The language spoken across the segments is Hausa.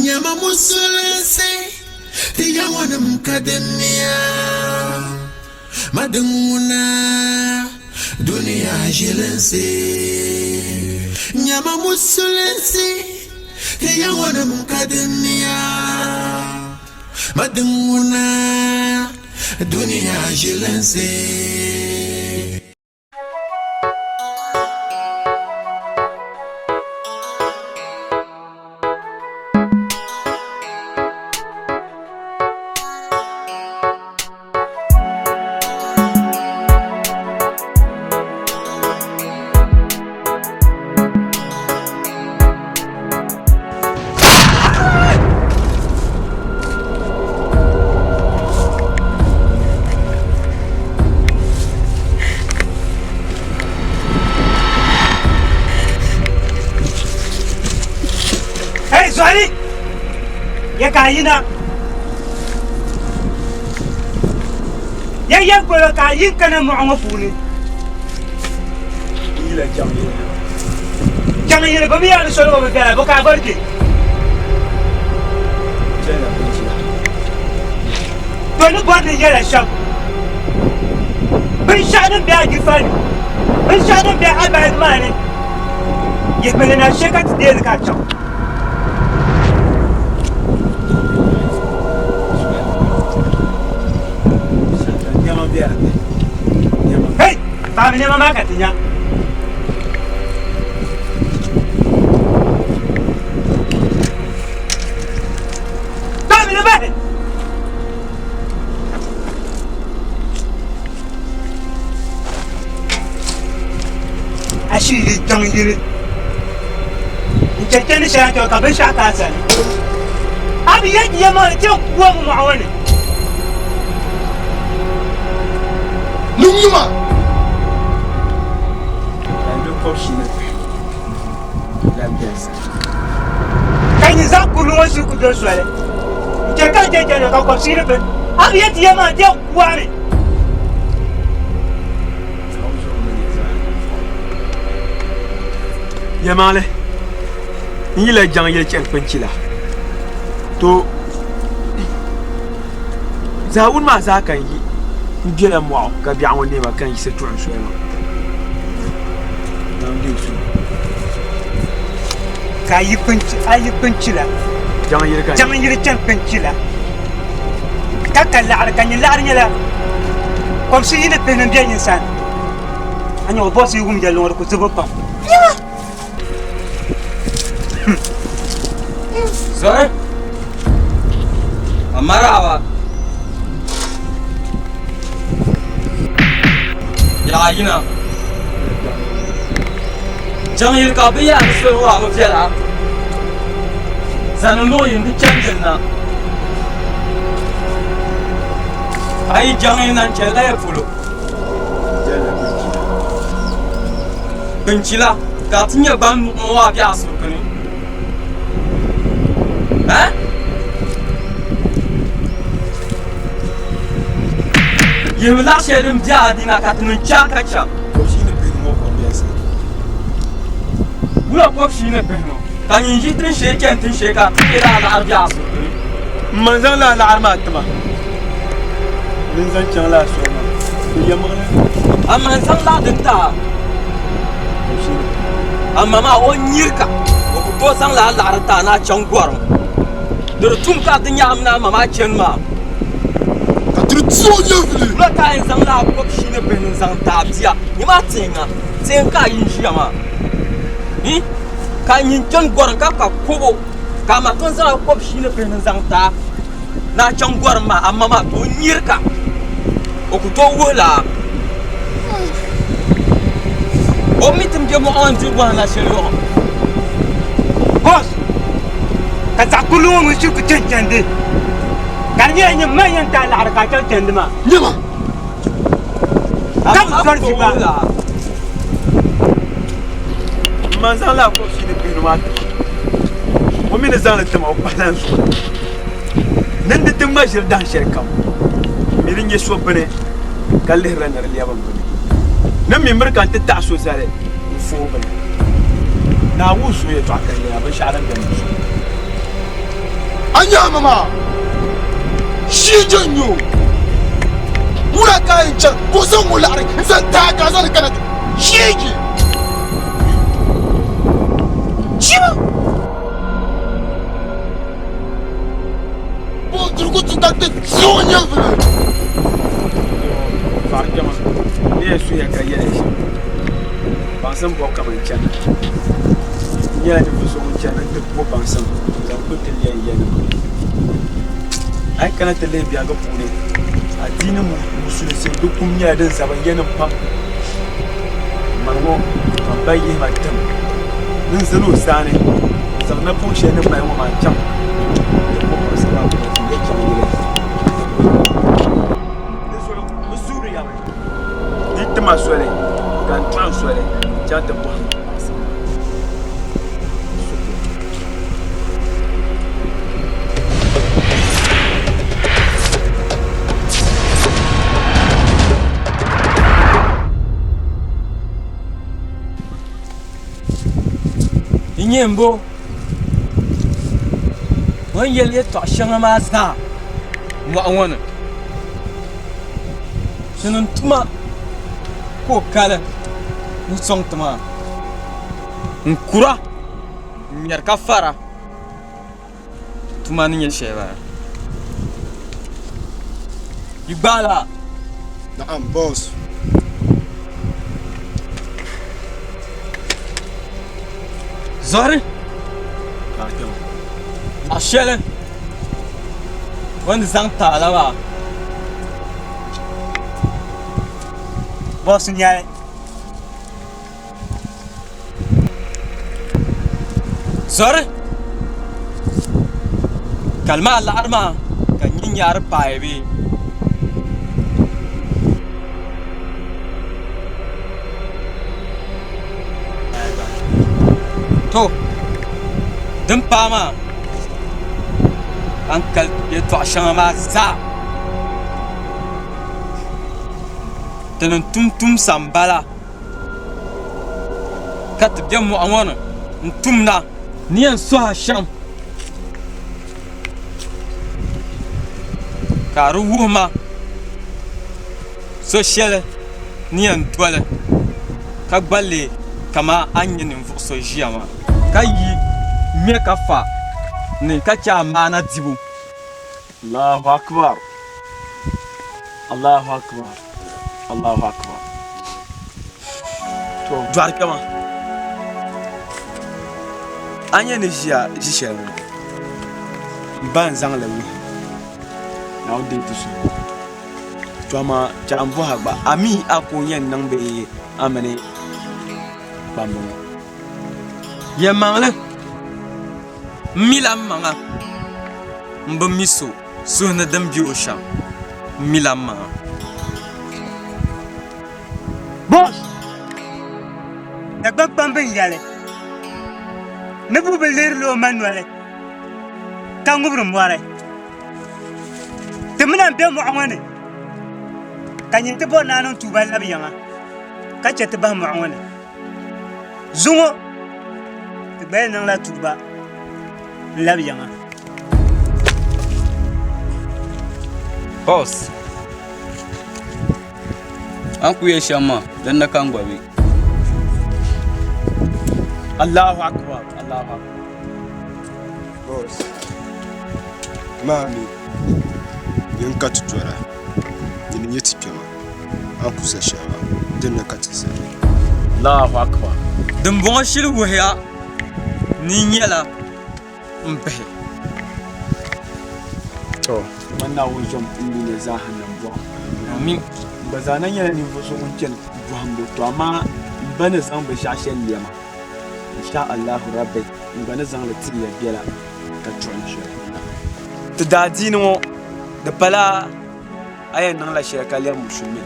Nyama musulense Tiya wana mkademia Madunguna Dunia jilense Nyama musulense Tiya wana mkademia Madunguna Dunia jilense Kayina ya kwela kayin kana mu an funi ila jamila ba biya ni solo ba bela ba ka barke to ni ba ni yara sham bin shanin biya gifani bin shanin biya abad mani yekmele na shekat de ka cham Hey, kami ni mama katanya. Kami ni bahe. Ashi jang yiri. Injecte ni sha to kabin sha ka san. Abi yaki yama te kuwa mu ma'awani. Lumuma Ando koshine la pièce Kani za kulu wasu ku do swale je ka ka ko sire be abi yati yama te kwani Yamale ni la jang yel chen penchila to zawun ma za kan yi Ndiela mo ka bi awon ne ma kan yi se tuan so ma na ndi su kayi pencila jangan yiri chan pencila kaka la'ar kan la'ar nyala kom si yine penan dia insan anyo boss yugum jalo ko zubo pam Zoi Amarawa Ya yina Jang yil ka biya ni so wa ma fiala Zanu no yin di chanjin na Ai jang yin nan che la fulo Benchila ka tinya ban mo wa biya so kani Ha Yim la shedum biya dina ka tunun cha ka cha koshine pe mo ko bi ase Wula ko shi ne beno kan yin jitin sheken tin sheka kira la arja su man zan la arma tama min zan chan la so ma to yamale amma san la dinta amma ma o nyirka o ku to san la arta na chan gwarum dur tum ka din ya amna mama chen ma Katrutsio yevli wula ka yin san la ko shi ne beno san ta biya ni ma tinga tin ka yin shi ma ni ka yin chen gwarum ka kobo ka ma ton san ko shi ne beno san ta na chan gwarum ma amma ma to nyirka o ku to wula o mitim je mo on di wana shelo boss ka za kulu mu shi ku cancande kan yi yin manyan ta la'ar ka cancande ma Nyama kam zarfi ba man zan la koshine pe no ma o min zan la tama o palan so nan da tin ma shir dan shir kam mirin ye so bane kalle ranar liyaban bane nan mi murkan ta taso zare fo bane na wusu ya to akan ya ban sharan da musu anya mama shi janyo mura kayan can ko san mu la'ar zan ta ka zan kana shi yake shi ba bo turgutu ta ta zonya fere fa jama ne su ya kai ya shi ban san bo kaman can ya da so mun can da ko ban san zan ko tiliyan yana ai kana tele biya ga fune addinin musulunci duk kun yi adin saban yanin fam marmo babbaye matam nin zano sane sabna pushe ne mai mu mancham ko ko sala ko ne ke gile desoro musuri ya mai ditima sole kan transole janta bo Nyembo wan yel ye to shanga ma sa mo awon sunun tuma ko kala mu song tuma nkura nyar ka fara tuma ni sheba ibala na'am boss Zari Ashele Wanda zan tala ba Boss nyale Zari Kalma alarma kan yin yar paibe To din pama ankal ye to shanga ma za tanan tum sambala kat biam mo awon tumna niyan so hasham karu wuma so shele niyan dole ka gballe kama anyin so jiyama kayi me kafa ne kacha mana dibu Allahu akbar Allahu akbar Allahu akbar to jar kama anya ne jiya jishe ban zang la wi na o de tisu to ma jambo hagba ami akunyen nang be amene bambo ye mangle milam manga mbo miso so na dam biyo sha milam manga boss da gbagban bin yale ne bu belir lo manuale kan ngubrum ware temna be mu amane kanyin te bo nanon tubal abiyanga kache te ba mu amane zungo te be nan la tuba labiyanga Boss an kuye shama dan na kan gwabe Allahu akbar Allahu akbar boss mami yin ka tutura yin yi tikema an kusa shawa din na katisa Allahu akbar dum bon shil wuya ni nyela mbe to wannan wajen inni ne za hanan bo amin ba zanan yana ne so mun ken buhambo to amma bana zan ba shashen lema insha Allah rabbi bana zan la tiya bela ka tronche to da dino da bala ayan nan la shirka lem musulmi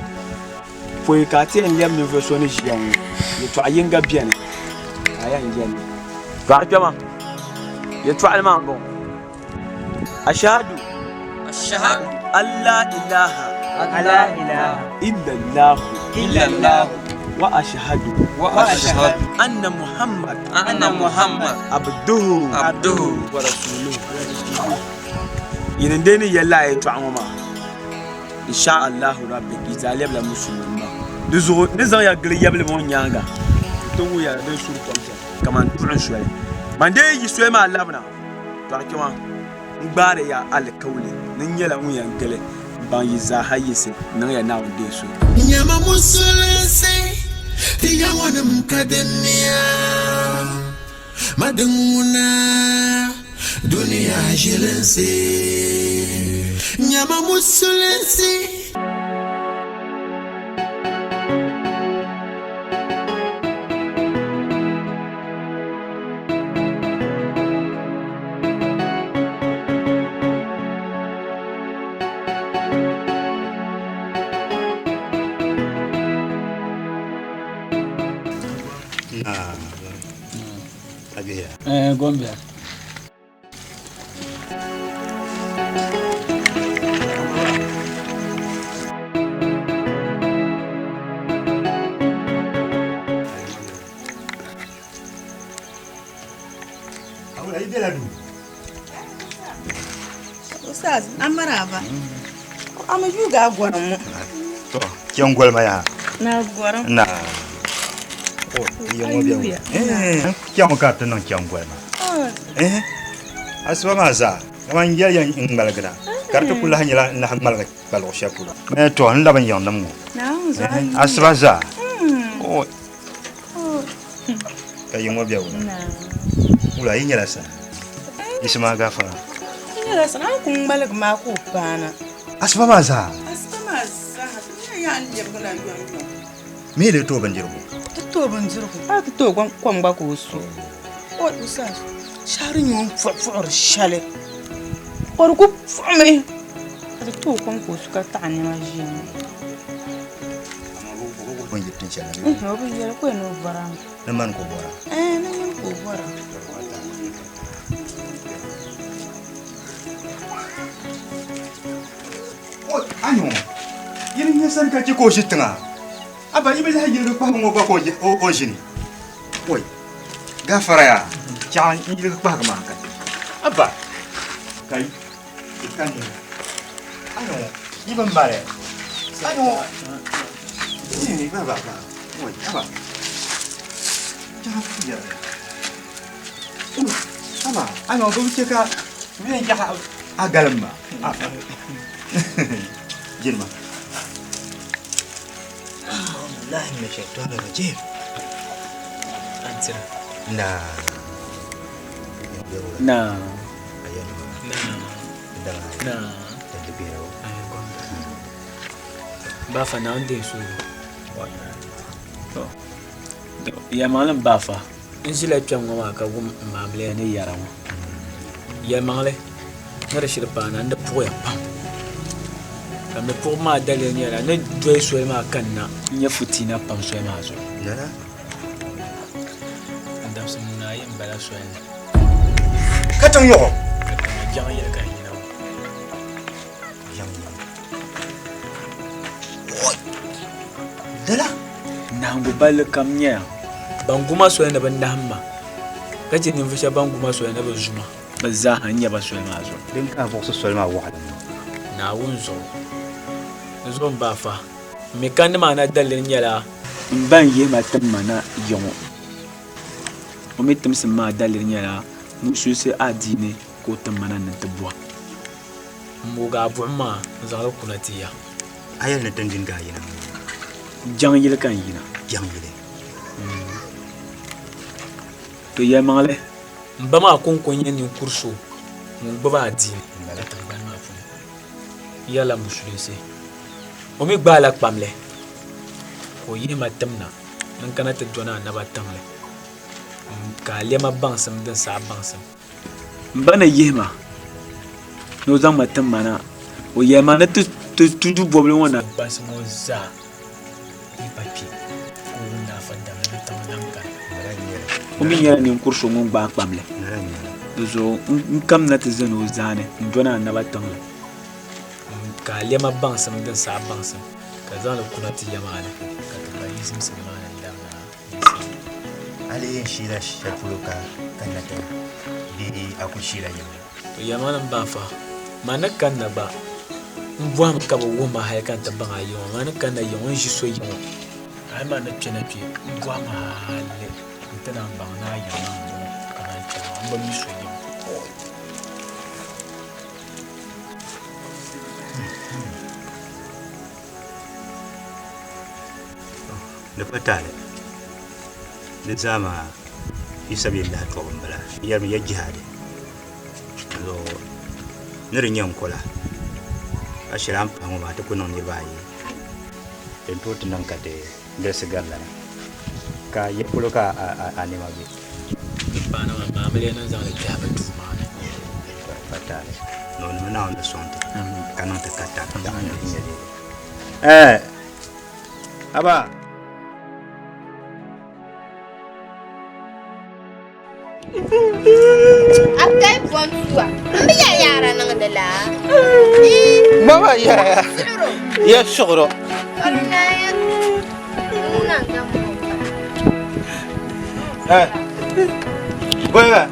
foi ka ti en lem ne so ne jiyan ne to ayin ga biyan ayan yen ba jama ya to alman bon ashhadu alla ilaha la ilaha إلا الله وأشهد أن محمد anna muhammad عبده abduhu ورسوله yin deni yalla ay to amama insha Allah rabbi izalib la musulma duzo nizan ya gele yable mon nyanga to wuya de sur tomse kaman tuun shoy mande yi shoy ma labna to akima ngbare ya alkawli nin yala mun yan gele ban yi za hayise nan ya nawo de so nyama musulunci ya wani mkademiya madunguna duniya shilinsi nyama musulunci Gombe. Ustaz, amarava. Ama juga agora mo. To, kiyon gwalma ya. Na agora. Na. Oh, iyo mo biya. Kiyon ka to non kiyon gwalma. Asba ma za. Kaman ya yan in malgana. Karta kula hanyala na malga balo shakula. Me to an laban yon namu. Na za. Asba za. Oh. Kayo mo biya wala. Na. Wala yin yala sa. Isma gafara. Ina sana kun balag ma ku bana. Asba ma za. Asba ma za. Ya an je bula yon. Me le to ban jirgo. To ban jirgo. A to kwan ba ko so. O ustaz. Sharin yon for shale. Or ku fame. To kwan ko su ka ta ni ma jini. Bon yitin chala. No bi yara ko no bara. Na man ko bora. Na yin ko bara. Anyo, yini nyesan ka ko shitanga. Aba ibe la yiri pa mo ba ko o jini. Oi. Gafara ya. Chan yiri pa ma ka. Aba. Kai. Ikan ni. Anyo, iban bare. Anyo. Ini ba ba. Oi, aba. Jangan ya. Aba, anyo go ceka. Wi ya agalma. Jirma. Allah min shaitanir rajim. Ansira. Nah. Nah. Ayan. Nah. Nah. Dan biro. Bafa na onde so. Ya malam bafa. Insila twam ngoma ka gum mamle ne yarawa. Ya mangle. Ngara shirpa na nda poya pam. Kame pour ma dalle ni ala ne doy so ma kanna nya futina pam so ma so. Nana. Ndam so na yim bala so en. Katong yo. Jang ya kan ni nawo. Yang. Oi. Dala. Nangu bal kam nya. Banguma so en ban damma. Kaje ni fisha banguma so en ba zuma. Ba za hanya ba so ma so. Din ka bo so ma wahada. Na wunzo. Zon bafa. Me kan ma na dalle ni ala. Ban ye ma tam mana yomo. O me tam se ma dalle ni ala. Musu se adine ko tam mana nan tabwa. Muga buma zalo kunatiya. Ayal na tandin ga yina. Jang yele kan yina. Yang yile. To ya mangale. Mbama kon konye ni kurso. Mun baba adine. Ngala tan ban ma fu. Yala musulese. Omi gbala kpamle ko yi ma tamna nan kana ta jona na ba tamle ka lema bansam din sa bansam mbana yema no zan ma tamana o yema na tu boble wona basmo za ni papi ko na fanda na tamna kan omi yera ni kurso ngun ba kpamle zo nkam na tizeno zane jona na ba tamle ka lema bansam din sa bansam ka zana kuna ti yamana ka ta yi sim samana da na Ali yin shira shafuluka kanata bi aku shira yau to yamana bafa mana kanna ba mbuam ka bo woma hay kan ta banga yo mana kanna yo on ji so yo ay mana pina pi mbuam halle tana banga yo kana ta mbo mi so yo le patale le zama isabillah to bambala yarmi ya jihad lo nere nyam kola ashiram pango ma to kuno ni bayi en to tinan kate ndese galla ka yepulo ka anima bi bana ma mele nan zama jihad tu ma patale no na on sonte kanon ta kata da an ni aba Akai buang tua. Ambil yara nang dala. Mama ya. Ya syukro. Karena ya. Nang kamu. Boy ba.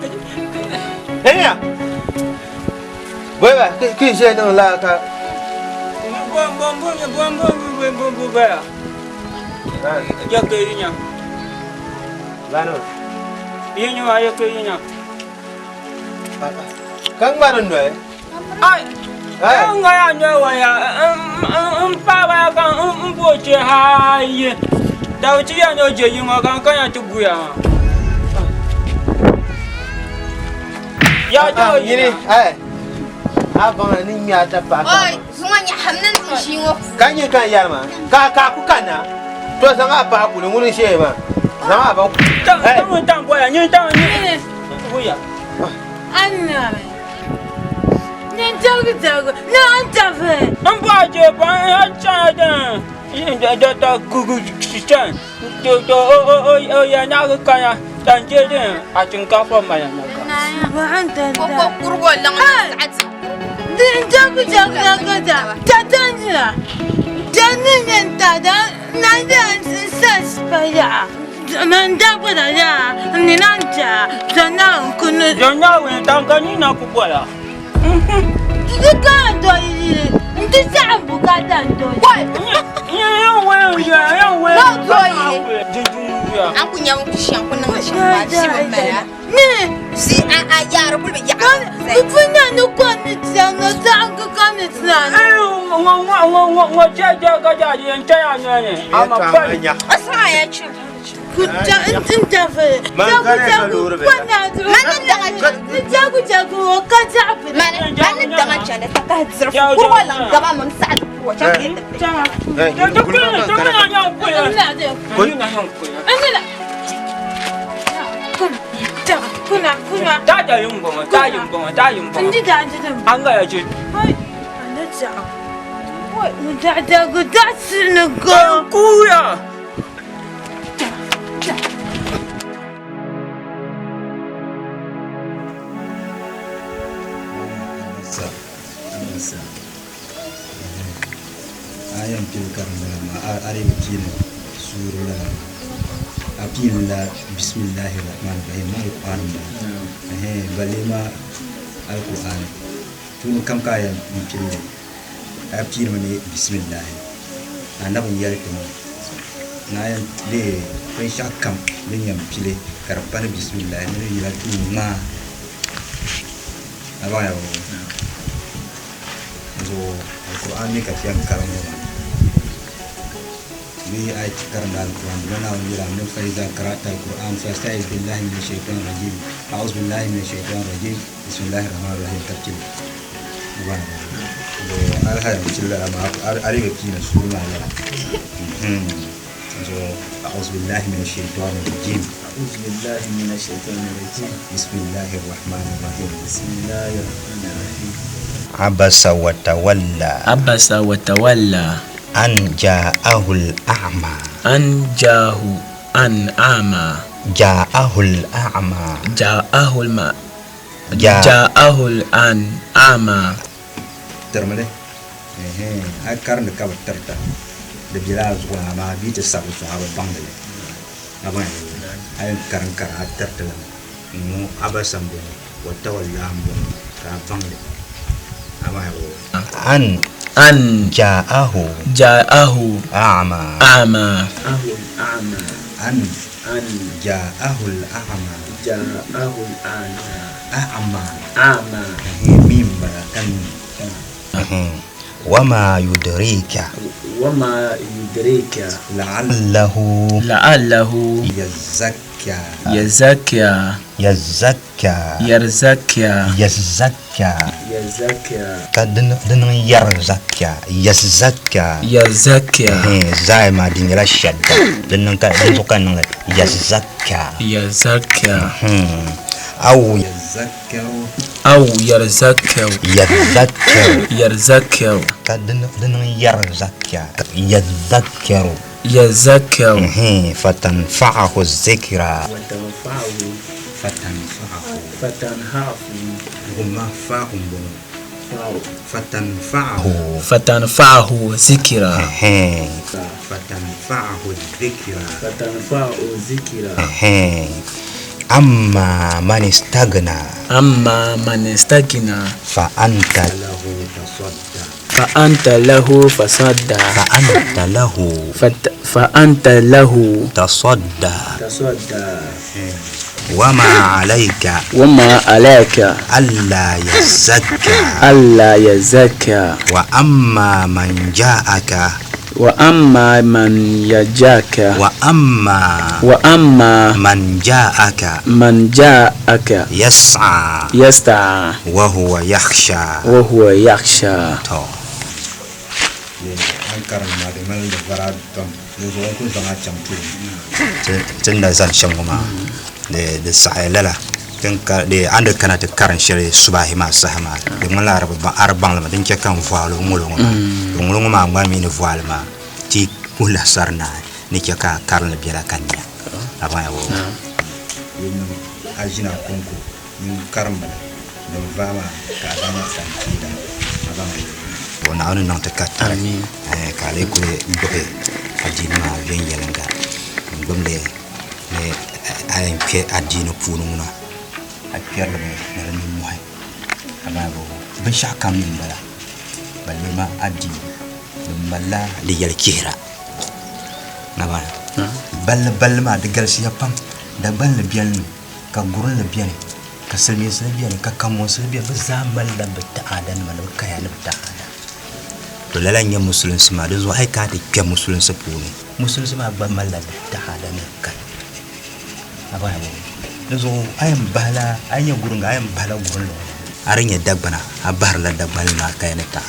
Ya. Boy ba, ki je nang la ka. Bom ba. Ya ke nya. Lano. Iya nya ya ke nya. Kang baron doy. Ai. Ngai anya wa ya. Pa ba kan bo che hai. Da chi ya no je yin kan kan ya tu ya. Ya jo Ini, abang ni mi ata pa. Oi, semuanya hamnan ishiwo. Kan yin kan yar ma. Ka ku kana. To sanga pa ku ni she ma. Sama ba. Tang boya ni tang ni. Boya. Anna. Ni jago. Na antafe. Ampa je pa cha da. Yin da ta gugu chan. To ya na ga kana. Dan je din a cin kafa mai na ka. Ba anta. Koko kurgo lang saat. Din jago na kada. Tatanjira. Janin tada. Nada sas paya. Manda pada ya. Ni nanja. Sana kunu. Janya we tang ka ni na ku boya. Ika do ini. Ndi sambu kada do. Woi, Ya we. no do ini. Ya. Aku nyam kisang ko nang siya. Si mabaya. Ni. Si yara bulbe ya. Punya nu kani tsanga tsanga kani tsanga. Ngo ja ga ja yin cha ya ne. Ama pa. Asa ya ci. Kuja inta fe. Jago. Mana jago ka jago. Mana dangan chane ta ka zir. Ko wala gaba mun sa'ad ko ta ke ta. Kuna. Ta yin bonga. Ndi da da. An ga ya ce. Hai. Anda jago. Wai da jago da sinu go. Kuya. ayam pilkar ma ari kino surula apilla bismillahirrahmanirrahim alquran balima alquran tun kam kaya pille apil mani bismillah anabun yarkum nayan de kai shakam linyam pile karpan bismillah ni yatu ma abaya zo alquran ni katiam karamo آية كرم القرآن لنا ونجرى من فإذا قرأت القرآن فاستعذ بالله من الشيطان الرجيم أعوذ بالله من الشيطان الرجيم بسم الله الرحمن الرحيم تبتل هذا مثل أريد كينا سورة أعوذ بالله من الشيطان الرجيم أعوذ بالله من الشيطان الرجيم بسم الله الرحمن الرحيم بسم الله الرحمن الرحيم عبس وتولى أن جاءه الأعمى جاءه الأعمى ترمله أكرن كبر ترتا دبيلاز وما بيت السبب صحابة بانجلي أبان أي كرن كرها ترتا مو أبسم بني وتولى أمبون أن جاءه أعمى أن جاءه الأعمى أعمى ميم أن وما يدريك لعله يزكى كدن يزكى زي ما دين لا شد دن كان يزكى أو يرزكى كدن يذكر فتنفعه الذكرى فتنفعه الذكرى أما من استغنى فأنت له تصدى وما عليك ألا يزكى وأما من جاءك يسعى وهو يخشى de sahela de ande kana te karan shere subahi ma sahama de mala arbang la den kan voile ngulungu ma ngwa mi ne voile ma ti kula sarna ni ka karla biela kanya abaya wo ajina konko ni karamba de vama ka dama santida abaya wona anu nan te katta amin ka le ko mbobe ajina ma vengelanga ngomle ne ayen ke adino pununa akiyarla na ni muhay amabo ben shakam min bala balima adi balla li yal kira nabana bal ma de galsiya pam da bal biyan ka gurun la biyan ka salmi sa biyan ka kamo sa biyan ba zamal da bata adan man ka ya bata ada to lalan ya musulun sama da zo ai ka da ke musulun sa punu musulun sama ba mal da bata adan ka abaya lezo ayam bala anya gurunga ayam bala gurun aranya dagbana abar la dagbal na kayane ta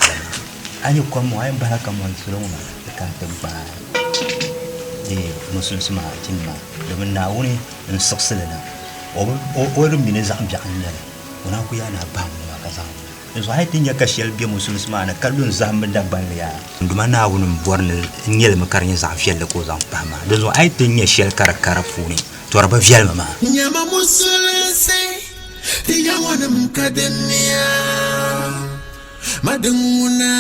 anya komo ayam bala kamon suluma ka tabba de musul sima tinma de na woni en sakselana o mine zam janya wana ku yana ba mu ka zam lezo ay tinya ka shel bi musul sima na kallun zam dagbal ya nduma na woni borne nyel makarnya zam fiel ko zam pama lezo ay tinya shel karakara funi torba vial mama nyama musulunse tiya wana mkadenia madunguna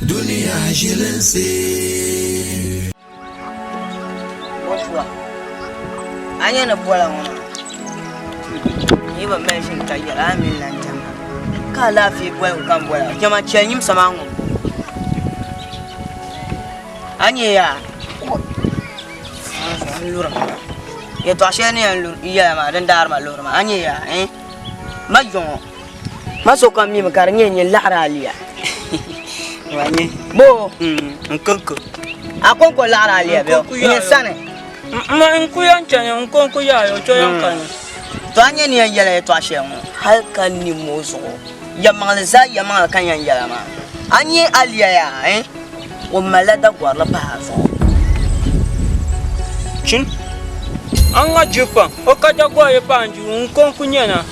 dunia jilense whatwa anya na bola ngona yiba mention kayala min lan jama ka lafi bola kan bola jama chenyim samango anya ya lura ya to ashani ya ma dan dar ma lura ma anya ya ma jongo ma so kam mi makar nyenye lara aliya wanye bo nkonko akonko lara aliya be ni sane ma nkuya nchanya nkonko ya yo choyan kan to anya ni yala to ashemu hal kan ni mozo ya mangalza ya mangal kan yan yala ma anya aliya ya o malada gwarla ba so chin anga jupa o kaja gwa ye panju nkonko nyana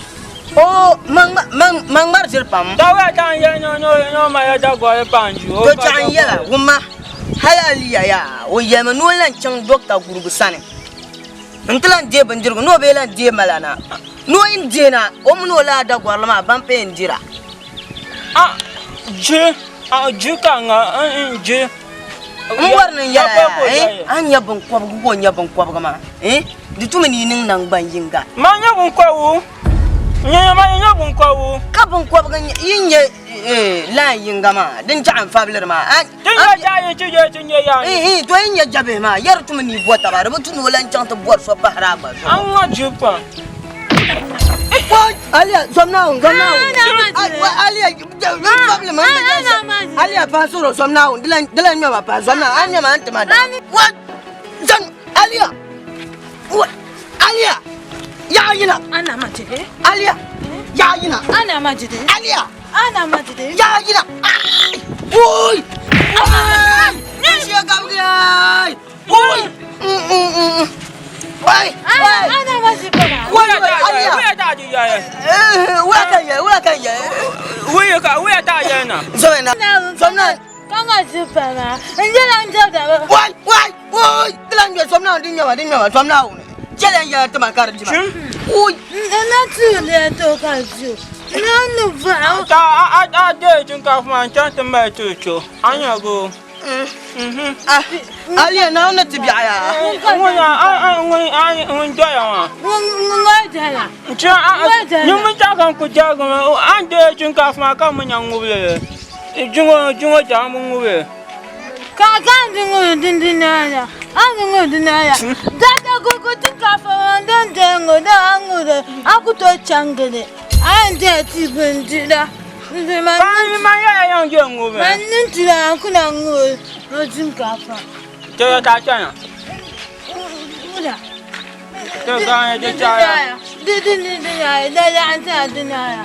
oh mang marjil pam dawa tan ya no ma ya dagwa ye panju to tan yala wuma halaliya ya o yema no lan chang doctor gurubu sane ntlan de bandirgo no be lan de malana no indina o muno la dagwa la ma ban pe indira je kanga je warnin yala anya ban kwab go nya ban kwab gama dituma ni nin nan ban yinga ma nya ban kwawu Nya ma nya bun ko. Kabun ko ga yin la yin gama din ta an fablar ma. Din ya ja yi ci je tin ya. To yin ya jabe ma yar tum ni bota ba rubutun walan can ta bor so bahra ba. An wa jupa. Aliya somnaun. Aliya problem Aliya pasuro somnaun dilan me ba pa somna anya ma anta ma. What? Zan Aliya. What? Aliya. Ya yina. Ana majide. Aliya. Ya yina. Ana majide. Aliya. Ana majide. Ya yina. Oi. Ni shi ga ga. Oi. Oi. Ana majide. Waya da ji ya. Waya da ya na. Somna. Kanga supana. Njela njada. Wai. Dilan ya somna din yawa somna. Jalan ya ta makar ji ba. Oi. Na tule to ka ju. Na nu ba. Ta de jin ka fa can ta mai to. Anya go. Aliya na wannan tibiya ya. Wani doya wa. Ngai jala. Yin mun ta kan ku ja ga an de jin ka fa kan mun yan ngube. Jingo ja mun ngube. Ka jingo dindinaya. Ango dinaya. Dada gogo tinka fa ndengo da angude. Aku to changede. Ande ti bendira. Kan ma ya yang je ngube. Manin tira aku na ngul. Tinka fa. Je ta cha. Uda. To ga ya cha ya. Dinaya. Dada anta dinaya.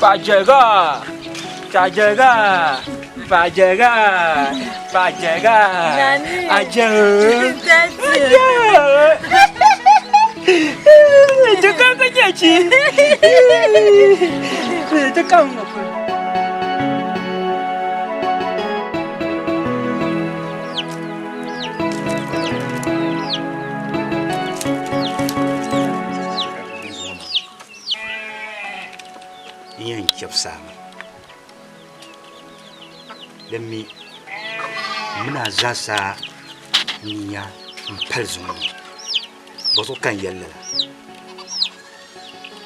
Ba jaga. Aja. Tekan kerja ci. Tekan apa? Yang cepat sama. Demi muna zasa niya mpal zungu bozo kan yalla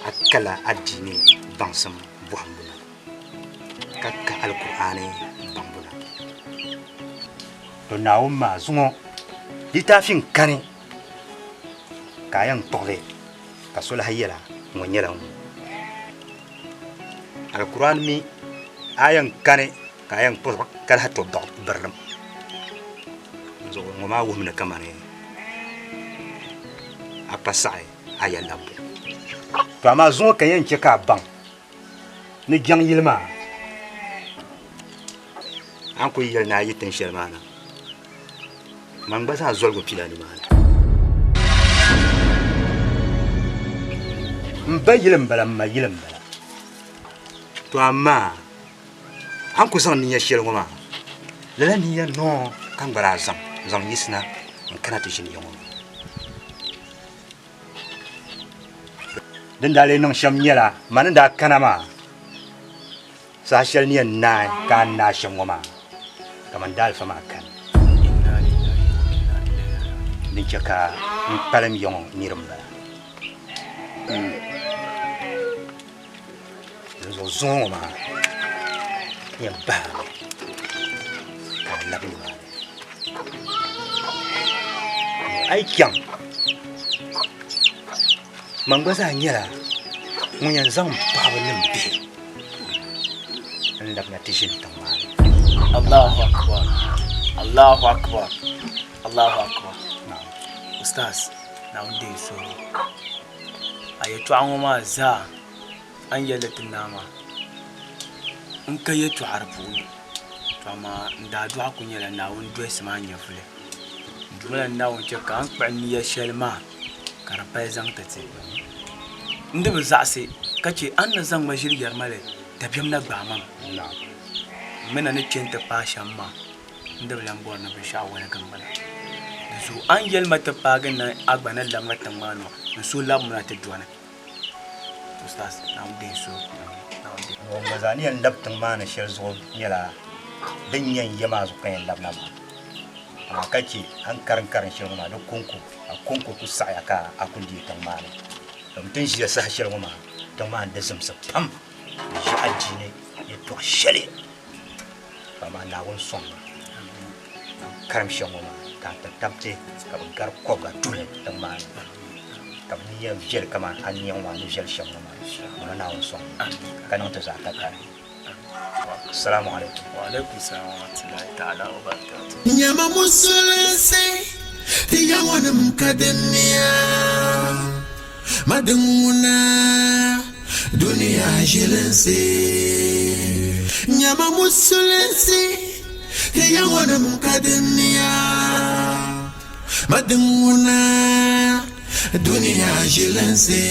akala addini bansam buhambuna kakka alqur'ani bambuna to nawo ma zungo litafin kane kayan tole kasola hayela ngonyela alqur'an mi ayan kane kayan pos kal hato dok berlem zo ngoma wumna kamane apa sai ayan lambu to ama zo kayan ke ka bang ni jang yilma an ko yel na yitin shelmana man ba sa zolgo pilani mana mba yilim bala ma yilim bala to ama an ku san niya shel ngoma la niya no kan bara zam yisna kana to shin yongo den dale non sham nyela man da kana ma sa shel niya na kan na sham ngoma kaman dal fa ma kan inna lillahi wa inna ilaihi raji'un ni chaka palam yongo nirum bala zo ngoma ya ba la bi ai kyam mangbaza nyala munyan zam babu nin bi an labna tishin tamani Allahu akbar ustaz na unde so ayeto anuma za an yalatin nama in kai ya tuharfu to amma da du'a kun yala na won do sama nya fule jumla na won ce kan kwanni ya shelma karfa zan tace inda ba za sai kace an na zan mashiriyar male tafiyam na ba man mena ne centa pashan ma inda bilan bor na bisha wani gambala da su an yalma ta pagan na agbana lamatan mano su lamuna ta duwana ustaz na won so wonga zaniyan labtin mana shir zo yala dinyan yama zu kan labna ma amma kace an karan shir ma da kunku a kunku ku saya ka akundi tan mana dam tin shi sa shir ma dam ma da zum pam shi ajine ya to shele ba na won son karam shi ma ka ta tabje ka gar ko ga tule dam ma ka ni ya jel kama an ni wa ni jel shi ma na won son ka non ta za ta ka assalamu alaikum wa alaikum salam wa rahmatullahi ta'ala wa barakatuh nyama musulunci ya wani mkademiya madunguna duniya shirinsi nyama musulunci ya wani mkademiya madunguna duniya shirinsi.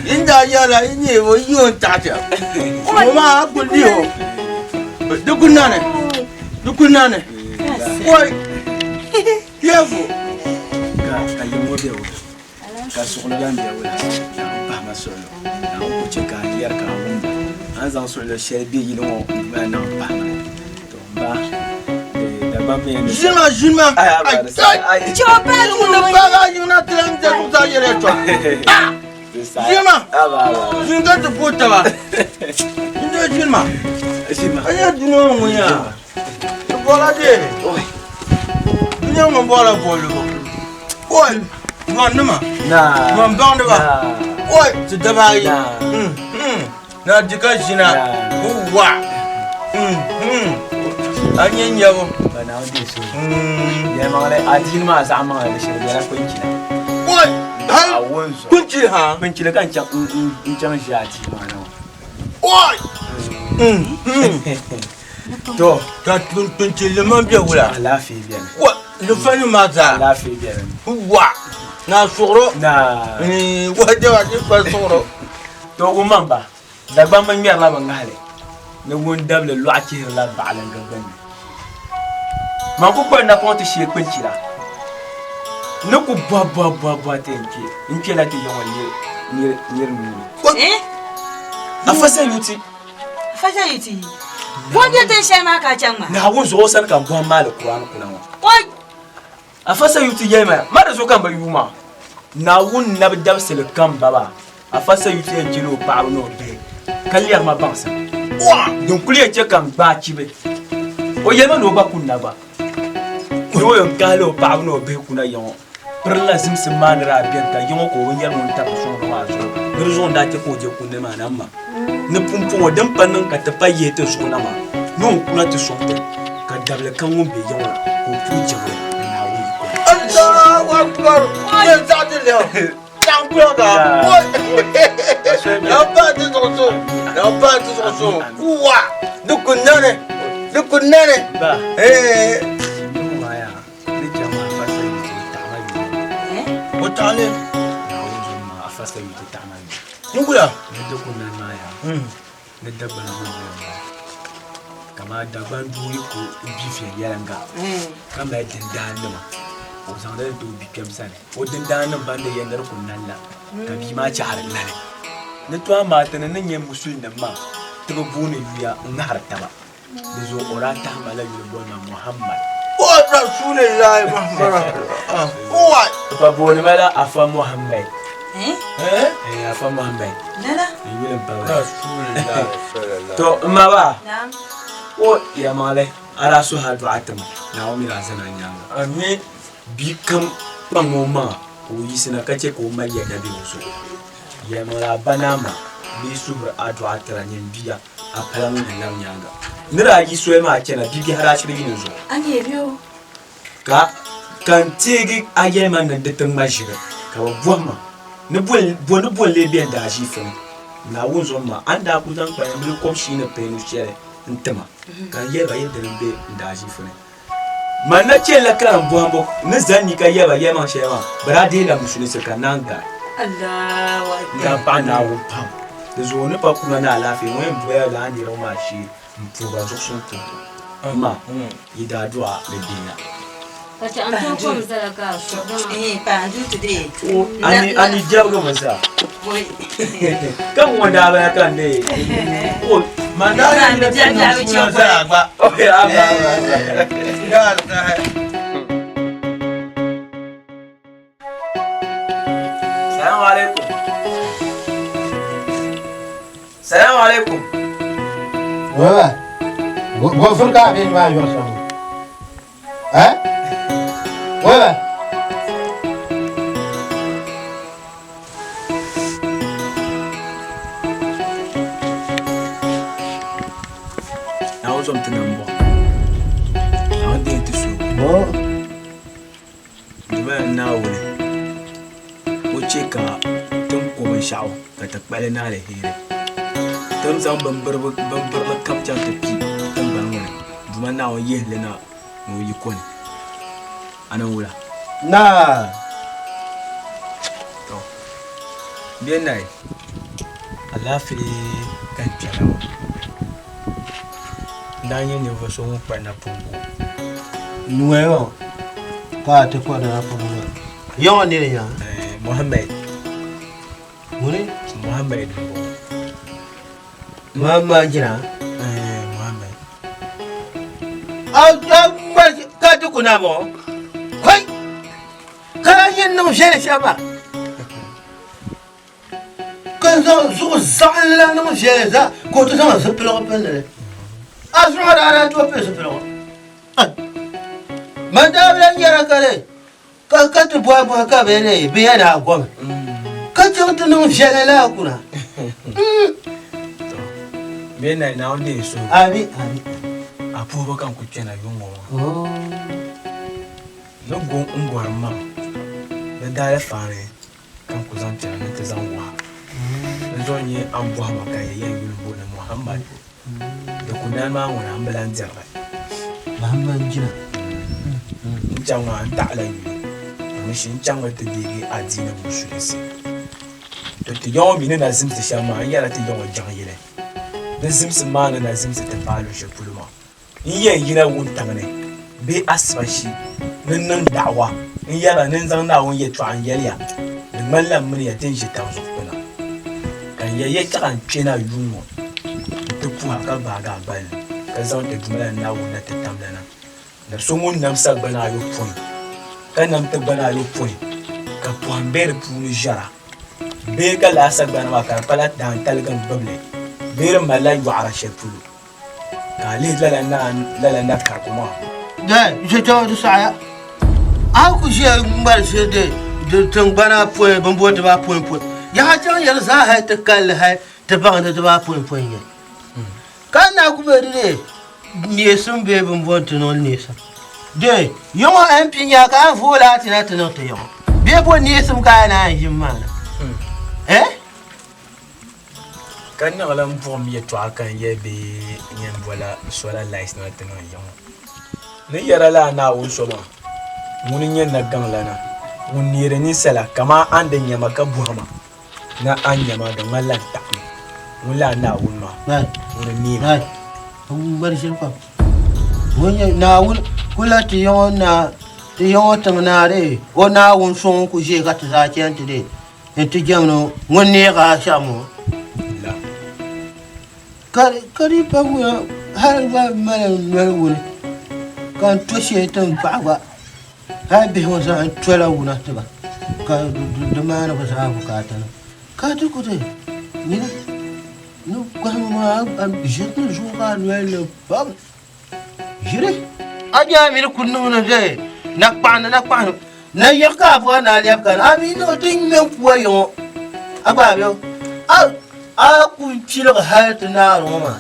Inda yala inye wo yon tata. Mama kulio. Dukunane. Woi. Yefu. Ka yimo de wo. Ka sokolo yan de wo. Ba ma solo. Na ko cheka yer ka wumba. An zan so le shel bi yilo ba na ba. To ba. Jima. Ai. Chopel una paga una trente kuta yere to. Jima. Jinga to puta ba. Jima. Aya duno mo ya. Bola de. Oi. Duno mo bola bolu. Oi. Wanuma. Na. Mon bande ba. Oi, tu dabai. Na dika jina. Wa. Anya nyabo. Bana wadi so. Ya mangale adin ma za ma da shi da kunci. Oi. Ha. Kunci ha. Kunci da kan can in can shi a ci ma na. Oi. To, ka kunci le man biya wula. Lafi biya. Wa, le fani mata. Lafi biya. Wa. Na soro. Na. Wa de wa ki pa soro. To ko mamba. Da ban man miya la ban gale. Ne won dable lo a ci la ba lan gangan. Man ko na ponte shi kunci la. Ne ko ba tenke. In ke la ke yawan ni. Afasa yuti. Wanda ta sha maka can ma. Na gun zo san kan bon mal Qur'an kuna wa. Oi. Afasa yuti yema. Ma da so kan ba yuma. Na gun na bidab sel kan baba. Afasa yuti en jilo ba no be. Kaliyar ma bansa. Wa, don kuliya ce kan ba cibe. O yema no ba kunna ba. Ko yo galo ba no be kuna yon. Perla simsim manra bienta yon ko wonyar mon ta so no ma so. Rezon da ke ko je kunna ma nan ma. Ne pumpo dem panan ka ta paye te so na ma. Non kuna te so ka dable kan won be yon ko pu jawe na wi ko. Allahu akbar. Ya ta de le. Kan ku ga. Ya ba ta zo. Ya ba ta zo. Kuwa. Dukun nane. Ba. Maya. Ni jama fasa yi ta amali. O tale. Na wuzo ma fasa yi ta amali. Ngula. Ni dukun nan maya. Ni dabba na wuzo. Kama dabban duyi ko bifiyan yaranga. Kama ya dindan ma. O zan da do bikem sane. O dindan nan banda yanar kunnan la. Ka bi ma ci har nan. Ni to ma ta nan yin musulmin ma. Tuba bune yuya in harta ba. Da zo ora ta mala yulbona Muhammad. O Rasulullah Muhammad. Kuwa. Tuba bune mala afa Muhammad. Afa Muhammad. Nana? Yulin ba. Rasulullah. To ma ba. Na'am. O ya male ara su ha du'atum. Na o mi razana nyanga. Amin. Bi kam pangoma o yisina kace ko mariya da bi so. Ya mala banama bi subra adwa tranya biya a palan nan nyanga. Nira yi so ma kenan bibi hara shi bi zo. An yi biyo. Ka kan tegi aye man nan da tan majira. Ka buama. Ne bol le bien da shi fun. Na wunzo ma anda ku zan kwa mi kom shi ne penu shere ntama. Kan yeba yedda be da shi fun. Man na ce la kan buambo ne zanni ka yeba yema shewa. Brade la mushuni se kananga. Allahu akbar. Ga ba na wu pam. Da zo ne pa kuma na lafiya wani boya la ni ma shi mpuba zo sun to. Ma ida du'a da dina. Kace an to ko mzala ka so dama. Pa anju today. Ani jabga masa. Boy. Kan wanda ba kan ne. O Mandara ni da suna sa agba. Oh ya ba. Ya ta. Assalamu alaikum. Assalamu alaikum. Wala. Go fulka bin ma yo so. Wala. Na o som tunambo. Na o de tisu. No. Duba na wuri. O cheka tun ko ban sha'o ka takbale na da hire. Tun zan bambar kapcha ta pi tun ban wuri. Duba na o yehle na no yi kon. Ana wula. Na. To. Bien nai. Alafi kan chalawa. Danye ne vaso mu na pungu. Nuevo. Ka te ko da pungu. Yo ni ya. Muhammad. Muni? Muhammad. Mama jira. Muhammad. Ka te ko na mo. Kai. Ka yin no shere shaba. Kan zo zalla no shere za ko to sama su pelo pele. Asma da to pe su pelo. Manda blan yara kare. Ka te boy ka bere be yana gom. Ka te to no shere la kuna. Bien nai na onde so. Abi. Apu ba kan ku kena yungo. Oh. No go ngwarma. Da dare fare kan ku zan tana ta zan wa. Zo ni an buha maka yayin yulbo na Muhammad. Da kuna ma wani ambulan jarra. Muhammad jira. Njangwa ta'ala yi. Mishin njangwa ta dege adina mushulisi. To ti yawo mi na zimta shama an yara ta yawo jan yile. Da zimsi ma na zimsi ta falo shi fulma. In yan yina wun tamane. Be asbashi nan da'wa. In yara nan zan na wun ya to an yaliya. Da mallam mun ya tin shi ta zo kuna. Kan yaye kan cena yungo. To pu haka ba ga bal. Ka zan da jumla na wun na ta tamlana. Da sungun nam sa bana yo point. Kan nam ta bana yo point. Ka puan ber punu jara. Be ka la sa bana ma ka pala dan talgan bable. Ber malai wa ara shepulu. Ka le la na ka kuma. Da je to sa ya. Aku je mbar se de tang bana point bambo de ba point. Ya jan yar za ha ta kal ha ta ba da ba point ya. Kana ku be de ni sun be bambo tuno ni sa. De yo an pinya ka fula tina tuno to yo. Be bo ni sun ka na yin mana. kan na wala mpom ye to akan ye be nyen bola sola lights na tena yo ne yara la na won so ma mun nyen na gang la na mun nire ni sala kama ande nyama ka buhama na anyama da mallan ta mun la na won ma mun ni Hai. Bar shin pa. Wonya na wul kula ti yona tang na re. O na won son ku je ka ta chen ti de. En ti jamno wonni ga shamu. la Kari pa mu har ba mala ngal wul. Kan to she tan ba ba. Ha bi ho sa tola wuna ta ba. Ka da mana ba sa ku ka ta. Ka ta ku de. Ni no kwama am jetu juga le bab jire aja mi kunu na de nak pan na yaka bo na le kan ami no ting me po yo aba yo a ku chilo ha ta na ro ma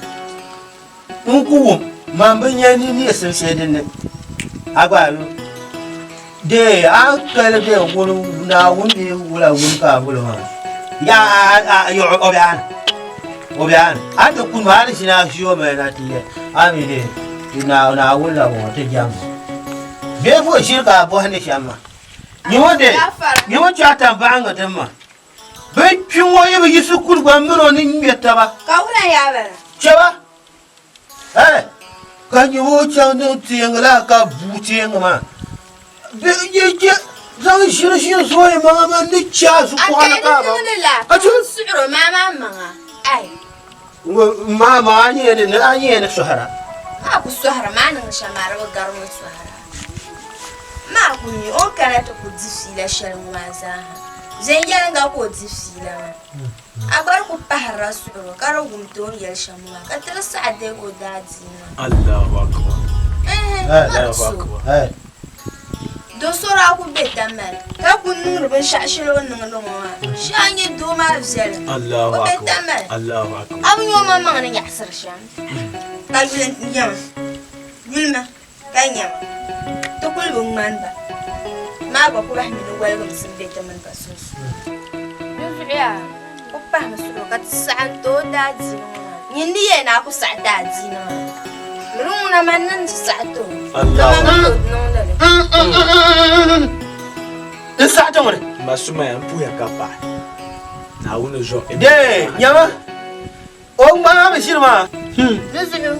ku ma banya ni sen se de ne aba yo de a kala de wulu na wundi wula wun ka wulu ma ya yo obian ando kun wali sina shio me na tiye amine na wula mo te jam be fo shirka bo hande shamma ni wonde ata banga tamma be pinwo yebe yisu kur gwa miro ni nyeta ba ka wula ya ba chaba ka ni wo cha no tiengla ka bu tiengma be ye zan shiro so e mama ni cha su kwala ka ba a ju suru mama ai mama anye suhara aku suhara mana ngashamara bagarmo suhara ma kunyi o kana to kudifila shalom maza zenjala nga ko difila abar ku pahara suru karo gumto yel shamwa katara saade ko dadina Allahu akbar Allahu akbar do sora ku betamal ka kunnu rubin shashilo nan lonwa shanye do mar zel Allahu akbar Allahu akbar abu yo mama ne yasir sham kalbilan nyam yulma kanyam to kulbun manda ma ba ku rahminu walgum sun betamal kasus yufiya ku pahma suru ka sa'an do dadina yindi yana ku sa dadina runa manan sa'ato Allahu Sa'ato ngore masuma ya mpuya kapa na uno jo de nyama o ma me shirma Zuzu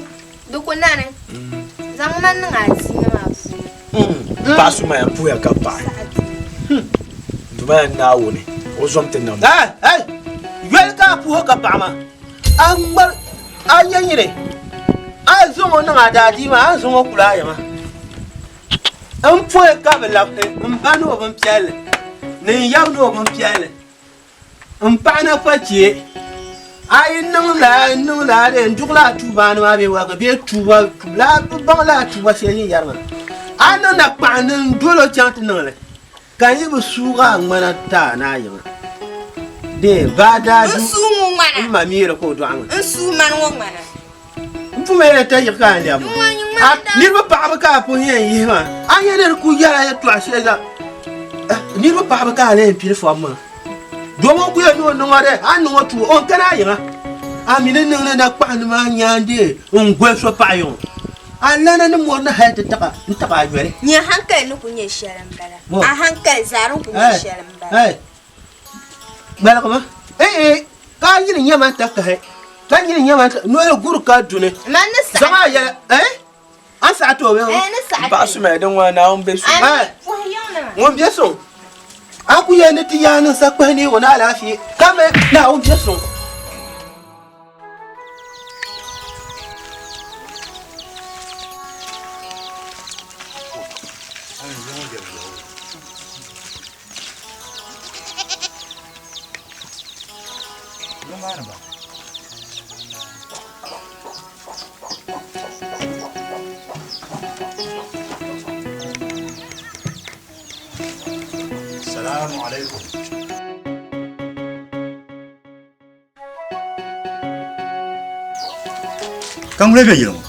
dukunane zangman ngati ngapfu basuma ya mpuya kapa nduma na woni o zomte na yel ka pu ka pa ma ambar ayanyire azumo na dadi ma azumo kula ya ma an foi ka bela an banu ban piale ne yaw no ban piale an pana fatie ay nan la de ndugla tuba no be wa be tuba la ban la tuba se yin yarma an na pa nan dolo chant nan le kan yi bu suga ngana ta na yi de bada du sumu mana ma mira ko do an su man wo mana mfume ta yi kan da mu ni ba pa ka po yen yi ma an yi de ku yara ya to ashe da ni ba pa ka le pi fo ma do mo ku ya no no ngare an no tu on kana yi ma amine ne na pa ni ma nyande on gwe so pa yo Allah na mo na ha ta ta jore ni hankali ni kunye sharan bala a hankali zarun kunye sharan bala bala kuma ka yi ni nyama ta ka he kan yi nyama no ya guru ka dune man na sa zama ya an sa to we na sa ba su mai dan wani an be su won be so an ku ya ne ti ya nan sa kwa ne wona lafi kame na won be so السلام عليكم. كم ولا بيجيلهم؟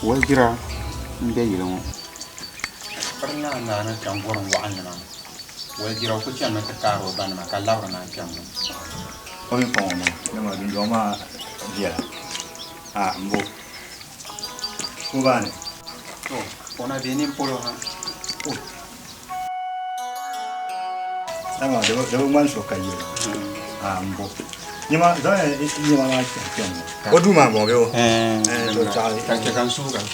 وجرا بيجيلهم. قرنا أنا كمبورن وعننا. وجرا كل شيء ما تكارو بنا ما كلامنا كمبورن. Oi pon no. Nama bin do ma dia. Ah, mbo. Kubane. Oh, ona beni polo ha. Nama de man so kayo. Ah, mbo. Nyama da nyama ma tiang. Odu ma bon be o. To cha. Kan su kan.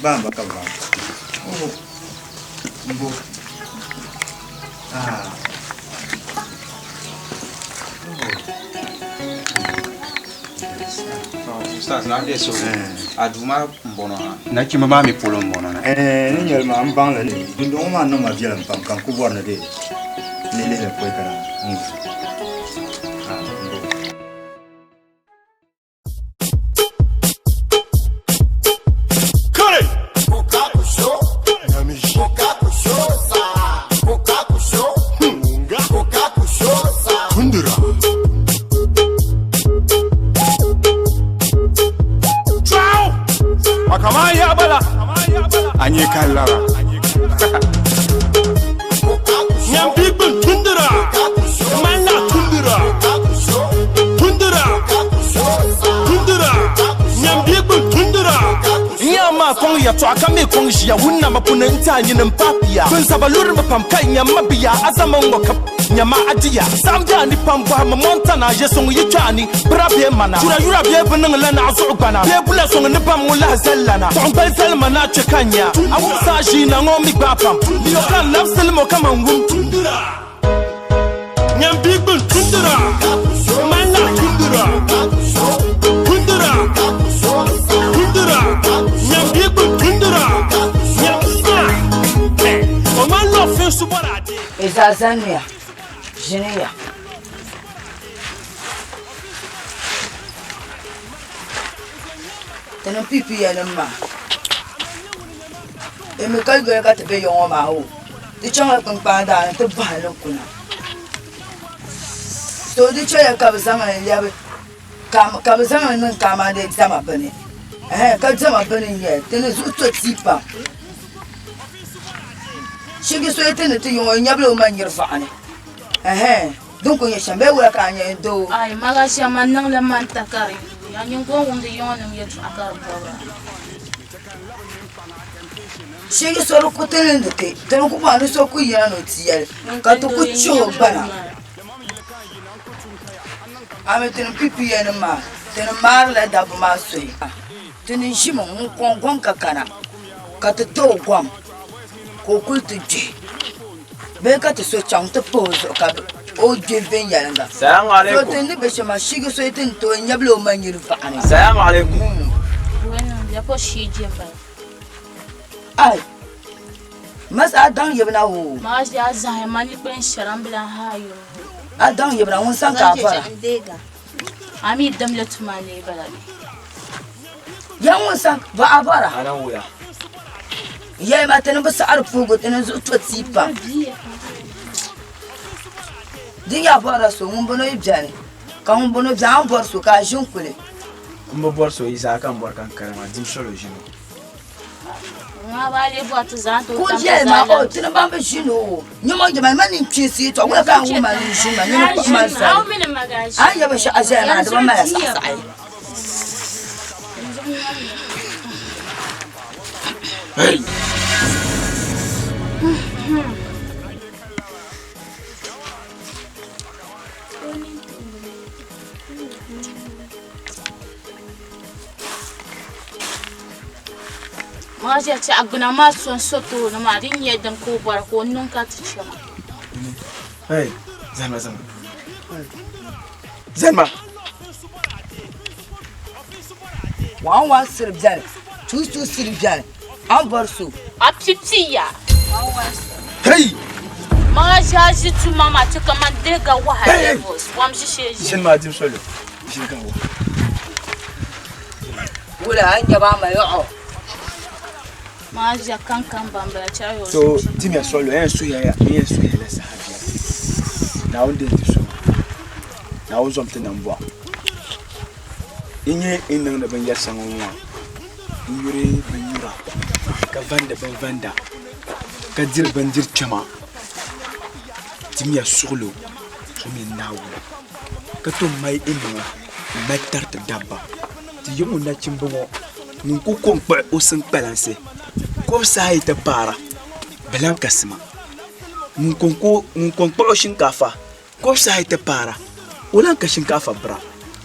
Bamba ka ba. Oh. Mbo. Ah. Ustaz na de so. Aduma mbono ha. Na ki mama mi polo mbono na. Ni nyel ma mbang le ni. Dindo ma no ma biela pam kan ku borna de. Ni le ko kana. Anye kallara Nyam people tundura Manna tundura Nyam people tundura Nyama kong ya to akame kong jia wunna mapuna ntani nampapia Kunsa balur mapam kai nyama biya azama ngokap Nyama adia samja ni pamba montana yesong yichani brabe mana jura yura be bunang lana azu bana be bula song ni pam wala zallana to bal salmana chekanya awsa jina ngomi bapam ni kan lafsal mo kaman wum tundura nyam bigbun tundura mana tundura nyam bigbun tundura nyam o man lo fe subara de Ezazania Jinia. Tena pipi ya nama. Emi kalgo ya kate be yongo ma ho. Di chonga kung pada te balo kuna. So di choya kabzama ya be. Kabzama nan kama de zama bane. Ka zama bane ye. Tena zu to tipa. Shigi so etene te yongo nyablo ma nyirfaane. Donc on y a jamais où la cagne do. Ay, magasia manang la manta kari. Ya nyongo unde yona myetu akar bora. Shege soro kotele ndeke. Teno ku ba no so ku ya no tiel. Ka to ku cho bana. Ame teno pipi ya na ma. Teno mar la da bu ma so. Teno shimo nkon kakana. Ka to to gwam. Ko ku to je. Beka te so chang te pose ka o jeven yanga. Salam alaikum. So tende be shama shigi so eten to nyablo manyiru faani. Salam alaikum. Bueno, ya po shiji fa. Ai. Mas adan yebna wo. Mas ya zah mani ben sharam bila hayo. Adan yebna won san ka fara. Ami damle tumane balani. Ya won san ba abara. Ana wuya. Ya ma tene ba sa'ar fugo tene zo to tipa. Din ya fara so mun bono ibjani. Ka mun bono bjan bor so ka jinkule. Mbo bor so isa kan bor kan karama dim solo jino. Nga bale bo atuzanto Ko je ma o tene ba be jino. Nyoma je ma mani pisi to wala ka wo ma ni jima ni ko ma sa. Au mine magaji. Ai ya ba sha azana da ba ma sa sa ai. Hey Maja ci aguna ma son soto na ma din yeddan ko bar ko nun ka ci chama. Hey, Zanma. Wan sir bjani. Tu sir bjani. An bar so. A pipsiya. Hey. Maja ji tu mama ci kaman dega wahala boss. Wam ji sheji. Zanma dim solo. Shin kan wa. Wala an yaba ma yo. Maja kan bamba cha yo. So timia solo en su ya la sahabia. Na onde so. Na uzom tena mbwa. Inye inang na ban yarsan wa. Yure ban yura. Ka vanda ban vanda. Ka dir ban dir chama. timia solo sumi nawu ka to mai imo mai tarta dabba ti yomo na chimbongo mun ko kompa o san balance ko sai ta para balan kasma mun kon shinkafa ko sai ta para wala ka shinkafa bra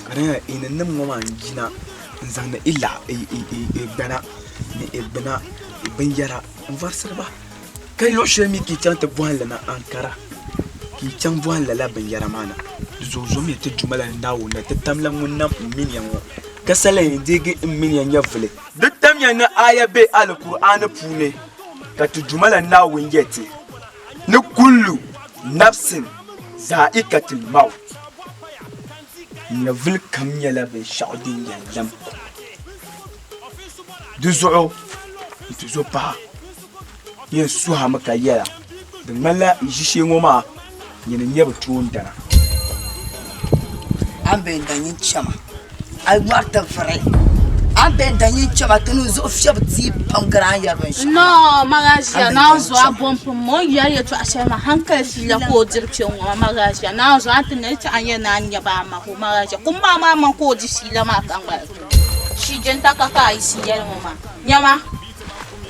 kana ina nan mo man jina zanga illa bana ni bana ban yara varsarba kai lo shemi ki tanta buan la na ankara ki can buan la ban yara mana zo me ta jumala nawo na ta tamla mun nan min yanwo kasala ndege min yan yavle duk tamya na aya be alquran pune ka tu jumala nawo yete ni kullu nafsin za'ikatul maut نفل كم يلا بشعدين يلم دزعو دزو با يسوها مكايلا دملا يجيشي وما ينيب تون دنا ام بين دانين شما اي وقت فري ام بين دانين شما تنوزو فشبتي ام غران يا بنش No, magasia, não zo a bom pro moia e tu acha uma hanca se la ko direction uma magasia, não zo antene ta anya na anya ba ma ko magasia. Kuma ma ko di si la ma kan ba. Si jenta ka ka isi ya mama. Nyama.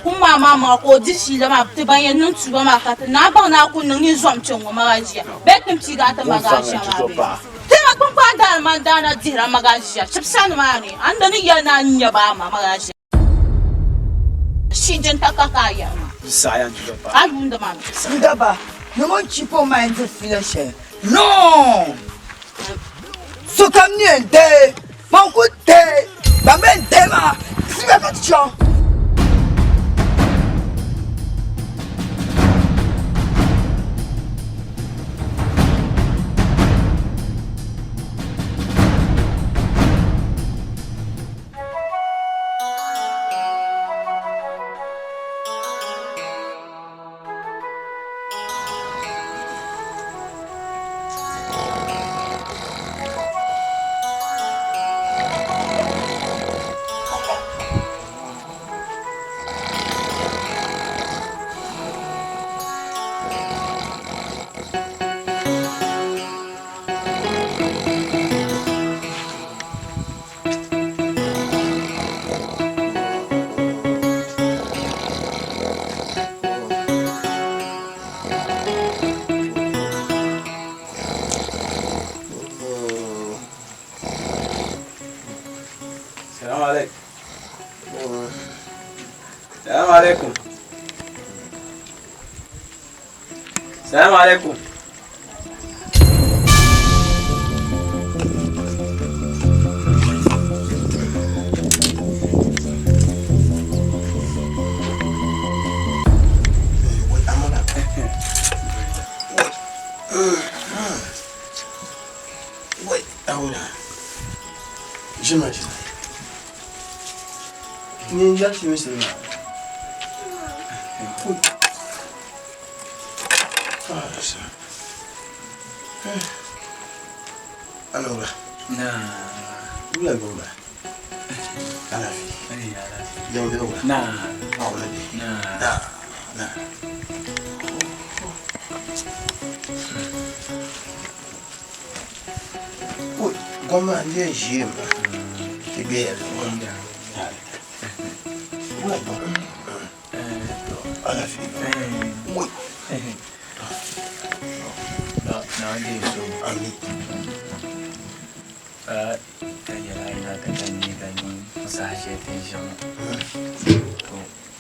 Kuma ma ko di si la ma te ba ya nun tu ba ma ka na ba na ko ni zom chon uma magasia. Betum ti ga ta magasia ma. Te ma ko ba da ma da na dira magasia. Chipsan ma ni. Andani ya na anya ba ma magasia. Si jenta ka ka ya. Saya ndoba. Ayunda mama. Ndaba, no mon chipo ma ende filashe. Non! So kam niente! Manco te! Ma mente ma! Si va per ciò! السلام عليكم. السلام عليكم. J'imagine. Ninja, tu me sais là. Ah, ça. Alors là. Non. Où la gomme là? À la vie. Allez, à la vie. Il y a un vélo là. Non. Ah, on l'a dit. Non. Non. Oui, gomme là, il y a j'aime. C'est bien. Où la gomme? À la vie. Oui. Nowadays, so Ami. Kayala ka tani gani massage attention. To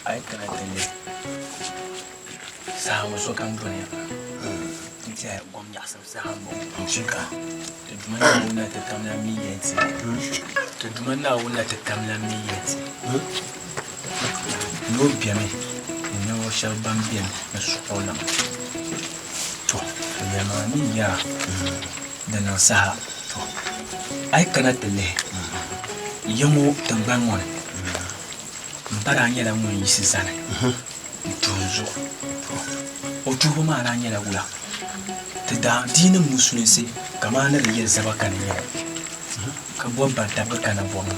ai kana tani. Sa mo so kan dunya. Nti ai gom ya sam sa mo. Chika. To dumana wona ta kamna mi yenti. To dumana wona ta kamna mi yenti. No biame. No shalbam bien na sukola. To ya ma mi ya. Da nan sa to ai kana tele yamo tamban wona mbara nyela mo yisi sana tunzo o tubo ma na nyela wula ta da dinin musulunci kama na da yin zabaka ne ka bomba ta baka na bomba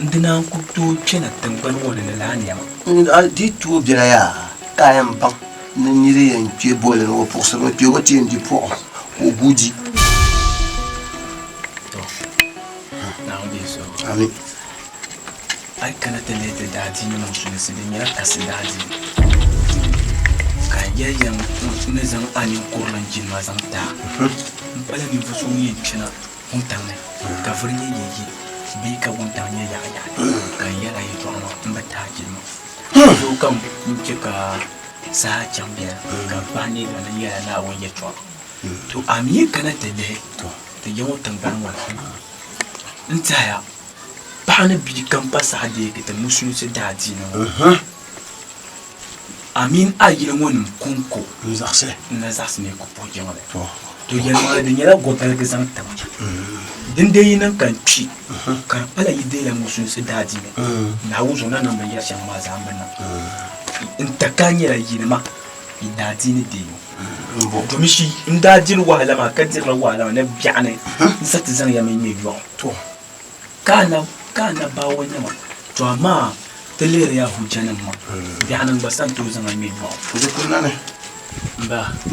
ndina ku to kina tamban wona na laniya di tuwo bira ya kayan ban Nini en pied bolé pour se retirer au tien du poids au goudi. Amen. I cannot tell you that you know she is in your cassidadi. Kaya yang nezang ani kurlan jin mazanta. Mpala ni fusumi china untane. Kavrinye yeyi bika untanye ya. Kaya la yeto ama mbata jin. So kam mcheka sa chambia ka bani na ya na won yeto. To ami kana tele to te yawo tangan wa. Ntaya Pana bi kampa sade ke te musu se dadi no. Amin ayile won kunko nzakse ne ko pojema le. To yema de nyela gotal ke san tam. Dinde yinan kan pi. Kan pala yide la musu se dadi me. Na wuzo na namba ya shan ma zamana. Intakanye la yinema idadi ni de. To mishi indadi wala ma kadir wala na biane. Nsat zan ya me yo. To kana ba wani ma to amma talere ya hujjana ma bianan basan to zan mai ba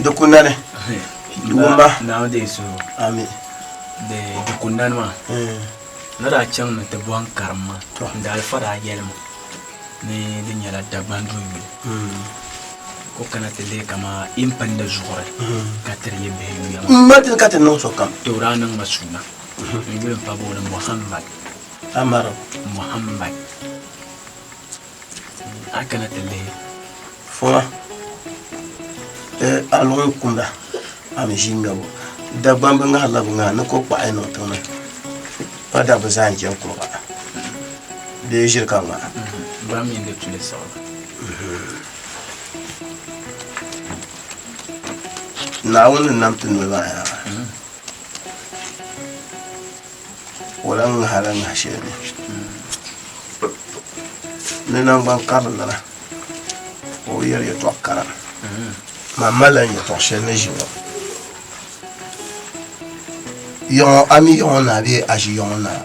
da kunna ne ba na da so amin da kunna ma na da can na ta buwan karma da alfara yelma ne din yala da bandu yi ko kana tele kama impan da zuwa ka tare be ya matin ka tan no so kam to ranan masuna ne pa bo Muhammad Amaro Muhammad akana tele fona alon kunda amjinga bo da bamba nga la bunga na ko pa ai no tona pa da bazan je ko ba de jirka ma ba mi nde tule sawa na wannan namtin ba ya walang halang hasya ni. Nenang bang karan na. O yer ya tok karan. Mamalan ya tok shen ne jiwa. Yon ami yon na bi aji yon na.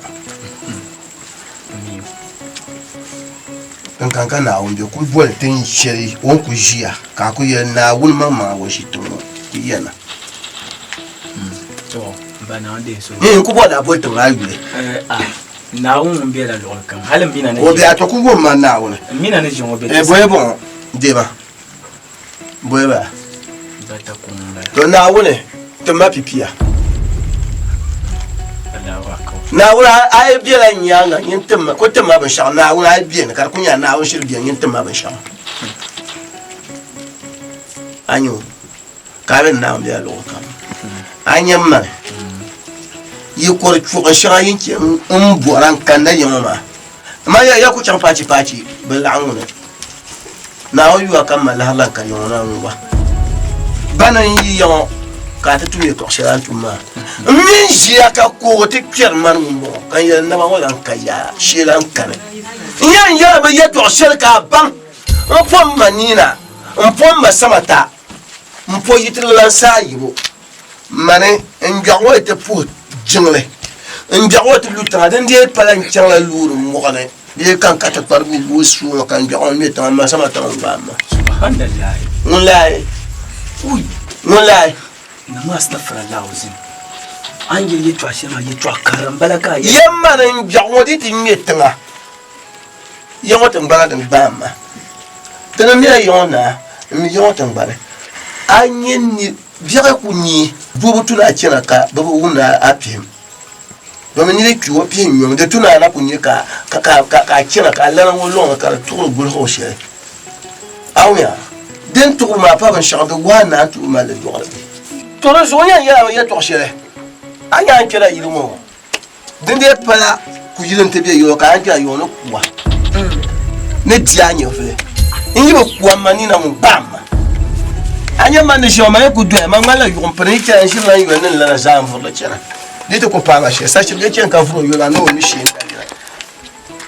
Kan na on bi ku bol tin sheri on ku jia ka ku ye na wul mama wo shi tun yana. To bana de so ku bo da bo tun ayu na un be la lol kam halam bina ne o be ato ku bo man na wona mina ne jongo be boye bon deba boye ba data kumba to na wona to ma pipia ala wako na wona ai bi la nyanga yin tumma ko tumma ban sha na wona ai bi ne kar kunya na won shir bi yin tumma ban sha anyo ka ben na be lo kam anyam ma yi kor chuga sha yin ke boran kan da yama ma ya ku chan pachi bil anguna na o yu kan mal halan kan yona ba bana yi yo ka ta tuye to sha tuma min shi aka ko ta kiyar man mo kan ya na ba wala kan ya shi lan kan yan ya ba ya to shar ka ban on pom manina on pom masamata on po yitir lan sa yibo mane ngawo te put jingle ngawo te lutra den die palan changla luru mo kane die kan kata parmi wusu kan ngawo mi tan ma sama tan ba ma subhanallah mulai uy mulai na mastafra lawzin anje ye twa shema ye twa karambala ka yamma ngawo di ti mi tanga yango tan bala den ba ma tan mi ayona mi yango tan bala anyen ni biara kunyi bobo tuna chena ka bobo una apim domin ni ki wo pin yo de tuna na kunyi ka chena ka lana wo lo ka to gul ho she awya den to ma pa ban shanga wana tu ma le do to ro zo ya to she anya kira ilmo den de pala ku yilen te be yo ka anja yo no kuwa ne dia nyo fe ingi bo kuwa manina mu bam anya man de joma ku do ma ngala yu comprenez que un jour là il vient la zam pour le tchana dit ko pa ma che ça che tien ka fro yo la no mi che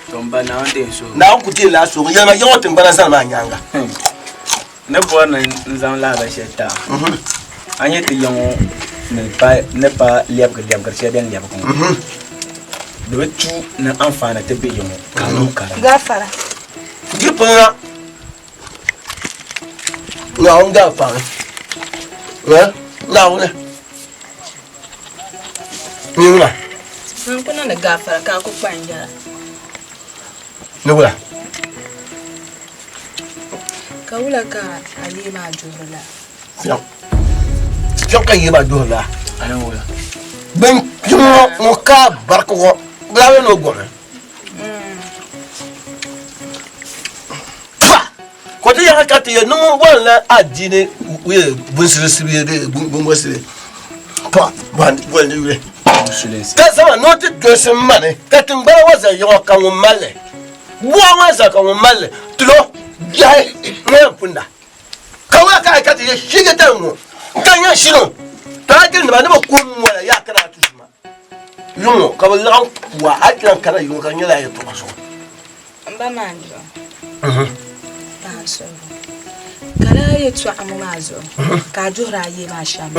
tomba na ande so na ku ti la so ya ma yo tin bana sa ma nyanga ne bo na nzam la ba sheta anya ti yon ne pas liab que c'est bien liab ko do tu na enfana te be yon kanu kara gafara gipona on ga fa na wona ni wona kuna na gafara ka ku panja ni wona ka wula ka ali ma jurula fion ka yeba dola ayo wala ben mo ka barko blawe no gome ko te ya ka te no wala adine we bunsirisibi de bumbosire pa ban wala yure ta sama no te dosin mane ka timba waza yo kan wo male wo waza kan wo male tulo ya ne punda kawa ka te shige tango kan ya shino ta kin ba ne ba ko mu wala ya kana tushima yumo ka ba wa akran kana yumo kan yala ya to kaso amba manjo kala yetu amumazo ka jora ye ma shama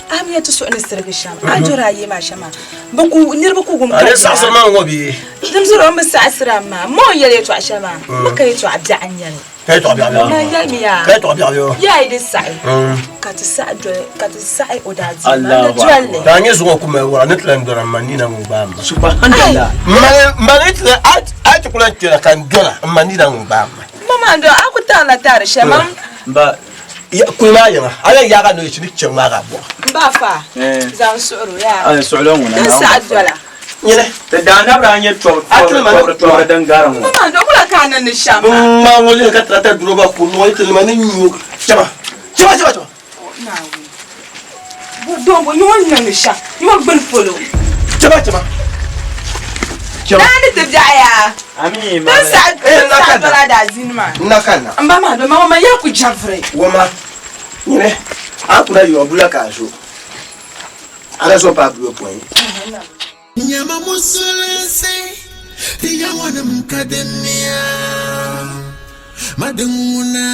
am yetu so nisirbi shama a jora ye ma shama baku nirba ku gum ale sa sama ngobi dum zuro am sa asra ma mo yele yetu ashama maka yetu abda anyal kay to abia ma yalmiya kay to abia ya ide sai ka ta sa odazi Allah jwalle ta nyi zuwa kuma wala netlan dora manina ngubamba subhanallah manitla at kula tira kan dora manina ngubamba mama ndo akuta la tar shama ba ya kuma yana ala ya ga no shi dicin ma ga bo ba fa zan suru ya ay su'lo ngona dan sa adwala nyele da dana ba anye to dan garan mo mama ndo kula kana ni shama ma wole ka trata droba ko no ite le mani nyu chama bo dombo nyon ni sha yo gbel polo chama nani tibjaya ami ma dan sa adwala da zinma nakana amba ma do mama ya ku javre woma nyele akuna yo bula ka so ala so pa bu point nyama musulense tiya wana mkadenia madunguna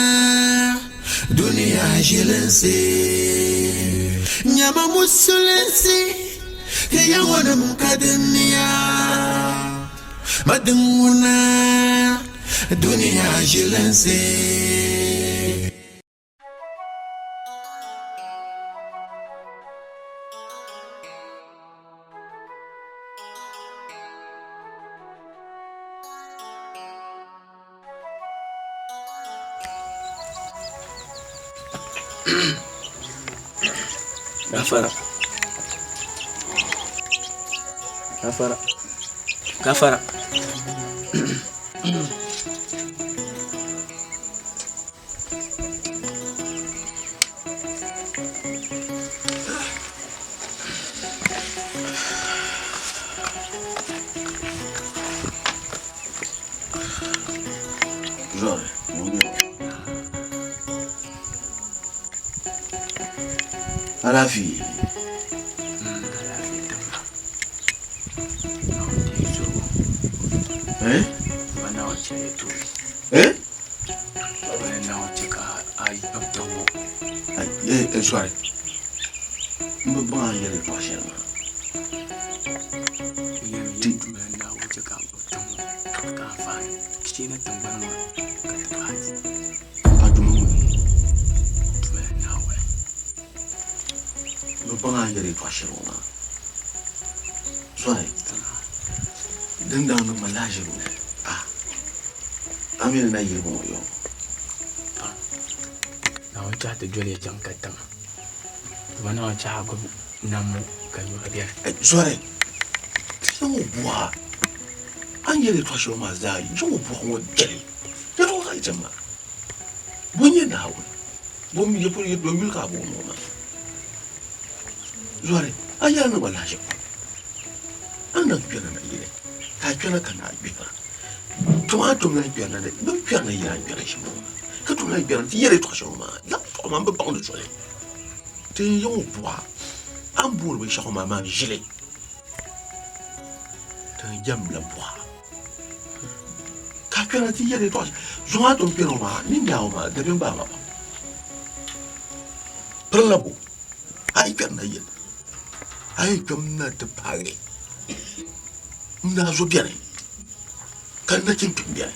dunia jilense nyama musulense tiya wana mkadenia madunguna dunia jilense Gafara Alafi soirée. Me bon y aller prochainement. Soirée. Dans le malage. Ah. Amir na yebo yo. Na wacha te jole jankatan. Wana wacha go namu kayo abia. Soirée. Yo bois. Angele toi chez moi za. Yo bois on gele. Yo to ga jama. Bonye na hawo. Bomi je pour yo do mil ka bo mo ma. Soirée. Aya na malage. Anda piana na yele. Ka piana kana bipa. Tomato na piana de. No piana ya piana shi mo. Ka to na piana ti yele toi chez moi. Ya to ma be ba on de soirée. Te yo bois. Ambour be shako mama gelé. Te jam la bois. Ka piana ti yele toi. Zoma ton piano ma ni nyaw ma de ba ma. Prelabo. Ai piana yele. Ai piana te pare. Na zo bien. Kan na kin bien.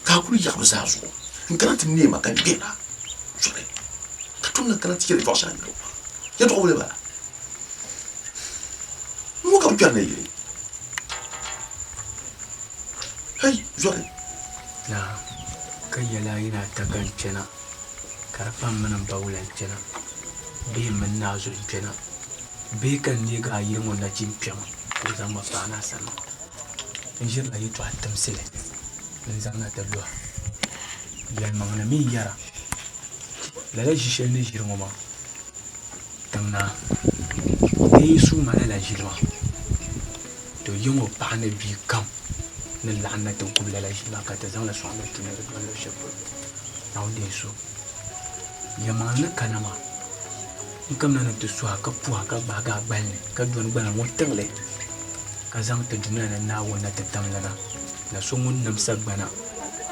Ka kuri ya ba za zo. Ngana tin ne ma kan bena. katuna kana tike to shan do ya to wala ba mu kam kyan ne hey zore na kan yala yana ta kan cena karfan manan bawulan cena be mun na zo cena be kan ne ga yin wannan jin fiyan ko zan ma fa na sana in jir la yito atam sele in zan na dalwa ya mangana mi yara la la jishel ne jir ngoma tangna ne su mana la jirwa to yimo pa ne bi kam ne la na to kubla la jima ka ta zan la so na tuna da lo shebo na onde so ya mangana kanama in kam na to so ka pu ka ba ga ban ka don bana wotan le ka zan ta duniya na wona ta tamlana na so mun nam sagbana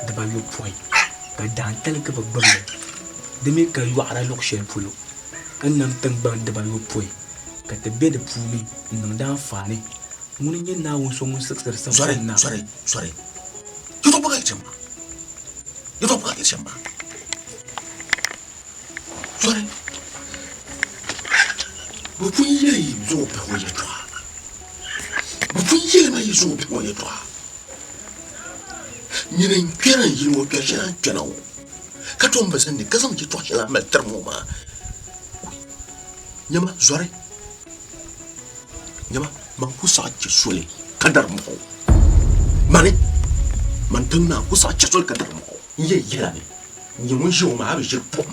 da ba yo point ka dan tal ka ba gballe da me ka yu ara lokshen pulo an nam tan ban da ba yo point ka ta be da puli nan da fani mun yin na won so mun saksar sa na sore yo to ba ka chamba sore bu pu yi zo pe wo ye to bu pu yi ma yi zo pe wo ye to ni ne kera yi mo ka shan kana wo ka to mba san ni ka san ji to shan ma tar mo ma nyama zore nyama man ku sa ci sole kadar mo mani man tun na ku sa ci sole kadar mo ye yira ne ni mun shi ma abi jir pom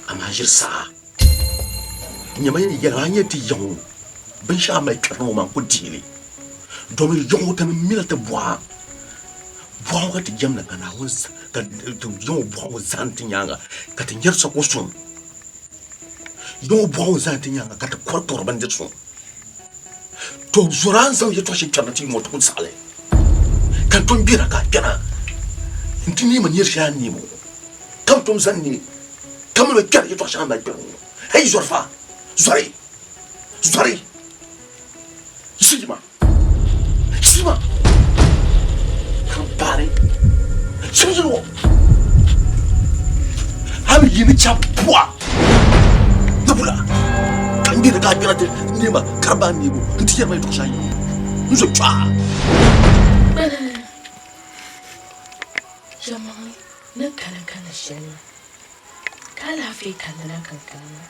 ama jir sa nyama ni yira anya ti yon bin sha mai kano man ku dile domin yon ta mila ta bwa bwa ti jamna kana wus ka to yon bwa zanti nyanga ka tin yar sa ko sun yon bwa zanti nyanga ka ta kortor ban dit sun to zuran san ya to shi kana ti mo to sale kan tun bira ka kana ntini man yir sha ni mo kam tum zanni kam me kar ya to sha mai ben hey zorfa zori Sima Kampare Sima Hami yini chapwa Dabula Kandira ka pirate Nima karbani mo Ntiya mai to shayi Nzo cha Jamani na kana shani Kala fi kana kankana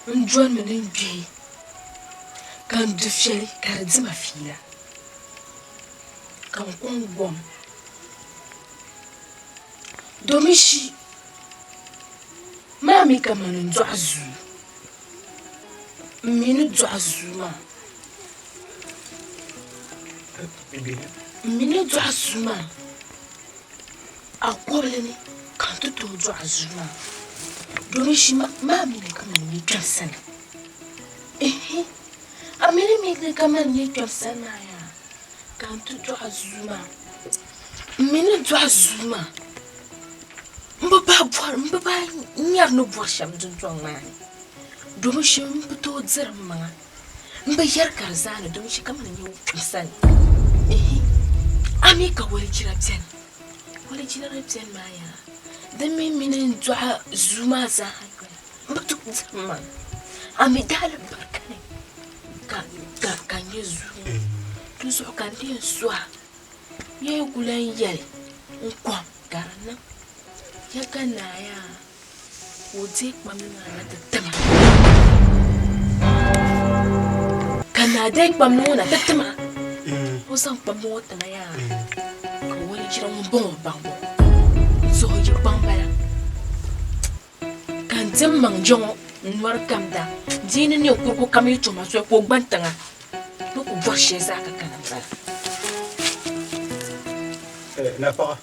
Njuan menen bi kan dufsheli karzima fila kan kongom domishi mami kamanu nzuazu minu nzuazu ma akwoleni kan tutu nzuazu ma domishi mami ne kamanu ni kansana amene mekle kaman ni kansana ya kan tutu azuma minu nzuazu mbaba nyar no bosham dunjong ma domishi mputo zerma mba yar karzana domishi kamanu ni kansana ami ka wali jirabzen ma ya da minu nzuazu ma za mputo zerma ami dal barkane ka yezu tu so kan dia swa ye gulan yel nkwam garana ya kana ya wote kwamna na tetema kana dai kwamna na tetema o san kwamna wata na ya ko wani jira mun bon bango so je bambala kan temman jongo nwar kamda dini ne kurku kami tuma so ko gbantanga no ko boshe zaka kana ba na pa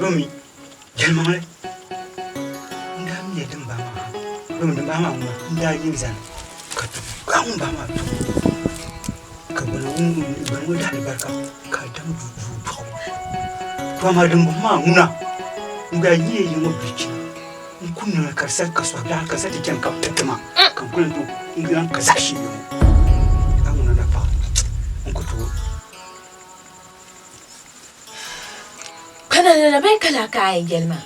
Romi jalmale ndam ye damba ma Romi damba ma nda yin zan ka tu ka ba ma tu ka bana ban da barka ka dam to ma damba ma una nga yi mo bici kunna karsar kaso da ka sadi kan ka tatama kan kullun to ngiran ka sashi ne amuna na fa ko to la ben kala kai gelma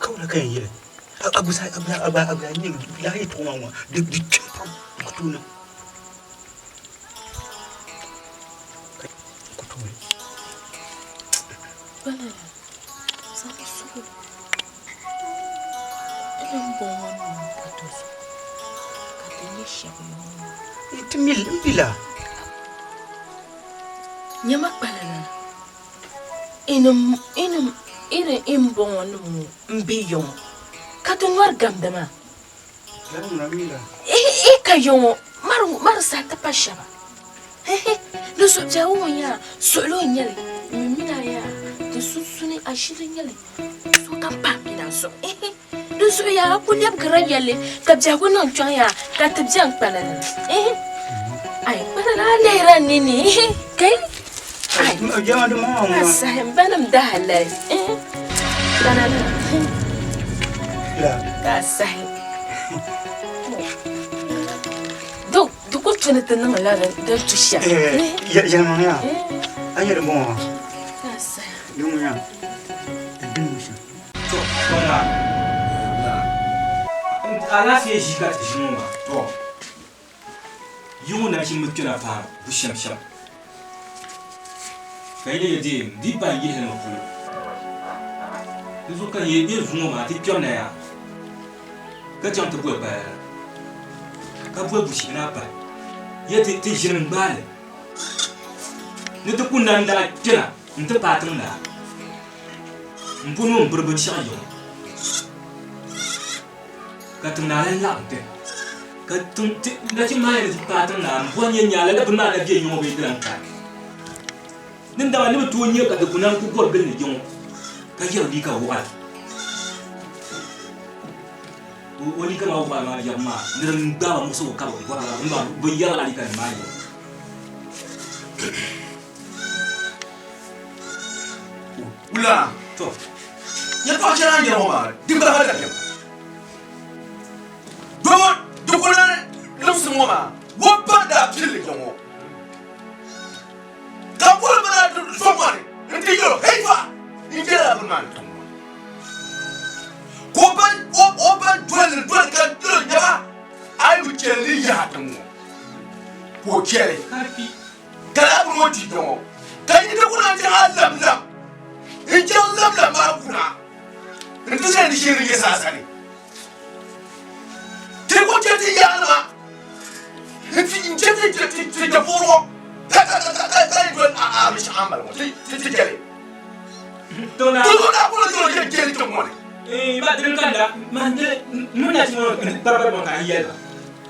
kawla kan yele abu sai abu ni la yi to mama de kutuna kutuna bana sa su en bon katuso kateni shabu itimil bila nyama palala inum imbon no mbiyon katunwar gamdama lamuna mila kayon mar sa ta pashaba no so jawo ya solo nyale mina ya de susuni ashirin nyale so kan pa mina so no so ya kunyam garayale kabja ko non ya ka tabjan palala ay palala lera nini kai ay jama de mo sahem banam dahalay banana la ka sahem do ko tuna tan ngala da tusha ya jama ya anya de mo ka sahem yumunya dimusha to wala ala fi jiga tishuma to yumu na kin mutuna fa bu sham kai ne yadi di ba yi hen ko zo kan yi bir zumo ma ti pyona ya ka jam to ba ka bu shi na ba yati ti jirin bale ne to kunna nda kina nta patun na mbunu mburbu shayo ka tunna la te ka tun ti na ti mai ti patun na mbonye nyala da buna da biye yomo be dran ka nin da wani mutuwa ne ka da kunan ku gorbin ne yin ka yi ni ka wa wani kama wa ma yamma nin da musu ka wa ba bu yara ali kan mai Ula to ya to kira ne ma dimba hada ne domo dukulan lumsun ma wabba da fili yawo kabul bana somari ndi yo heifa injera bulman ko ban dole ka dole jama ai bu kele ya tamu ko kele kala bu moti domo kai ni kuna ta Allah injel lam ba kuna ndu sen shiri ya sasani te ko te ya na fi injel te foro kai don a mishi amal mo ti jale to na ko na jale to mo ba din kanda man de mun ya timo barbar mo ka yela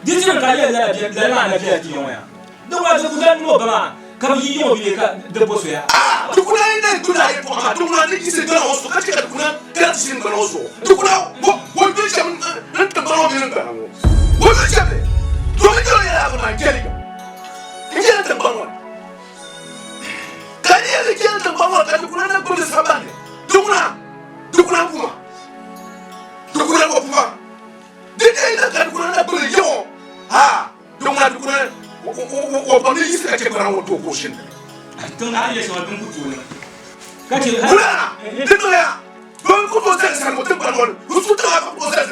ditin ka yela da ma na fiya ti yoya do wa do kudan mo ba ka yi yo bi ka de boso ya dukuna ne duna ye to ma dukuna ne kise dona oso ka tika dukuna ka ti sin dona oso dukuna wo bi jam ne ta baro bi ne ka wo bi jam ne to mi jolo ya ba jale injel ta baro kani ya injel ta baro ka dukuna na ko de sabane dukuna kuma dukuna ko kuma dede ina ka dukuna na ko yo ha dukuna o ba ni yisa ka bara wo to ko shin to na ya so dun kutu ne ka ce ula dindo ya don ko to sai mo tan baro su ta ko sai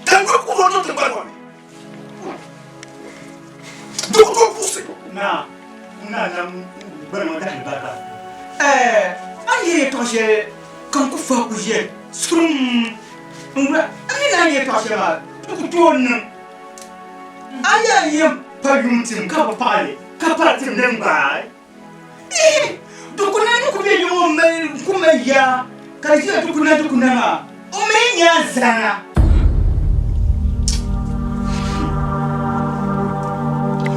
tan ko ko no tan baro duk ko fusi na bana da bata ayi to she kan ku fa ku je sum umra ani na ye to she ma ku to nan aya ye pagum tim ka pa pale ka pa tim nem ba dukuna ni ku be yo me ku me ya ka ji dukuna ma o me nya zana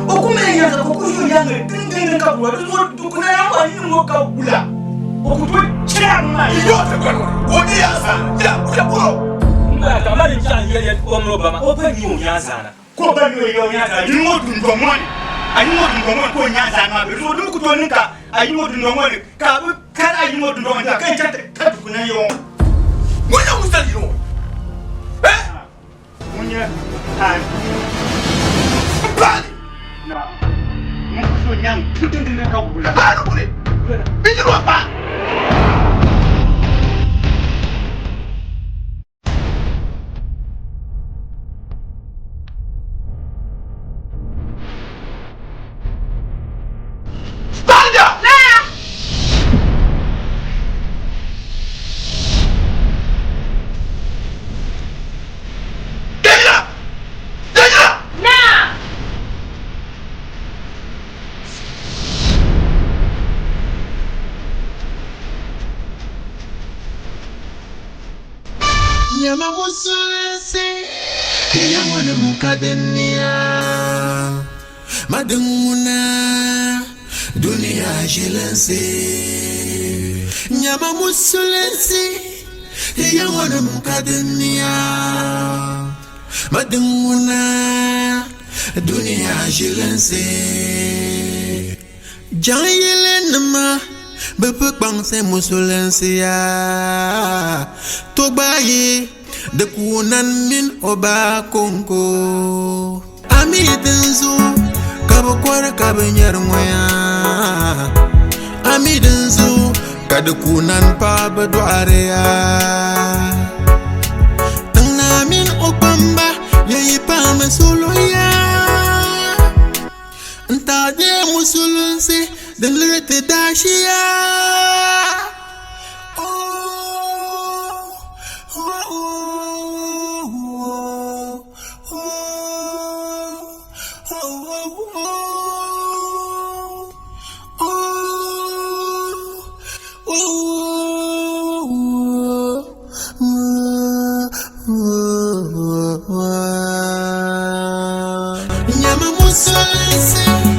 o ku me nya ko ku yo ya ngi ka bula dukuna ya wa ni mo ka bula o ku to chama yo te kwano o ni ya zana ya buro na ta ma ni chan ye o mo ba ma o pa ni o nya zana ko ba ni yo nya zana ni mo dun do mo ni ayi mo dun do mo ko nya zana be so dum ku to ni ka ayi mo dun do mo ni ka bu kan ayi mo dun do mo ka chate ka dukuna yo mo ya musali yo munya tan bali na mo so nyam tudin ka bula ba no bule bi ni ro ba Nyama musulisi Yamwana mukadenia Madunguna Dunia jilensi Nyama musulisi Yamwana mukadenia Madunguna Dunia jilensi Janyelenama Bepuk bangsa musulensia Tobayi Dekunan min oba konko Ami denzu Kabakwara kabanyar moya Ami denzu Kadekunan pa beduarea Tengna min opamba Yai pa masuluya Entah dia musulunsi Dan lirete dashia Nyama musulisi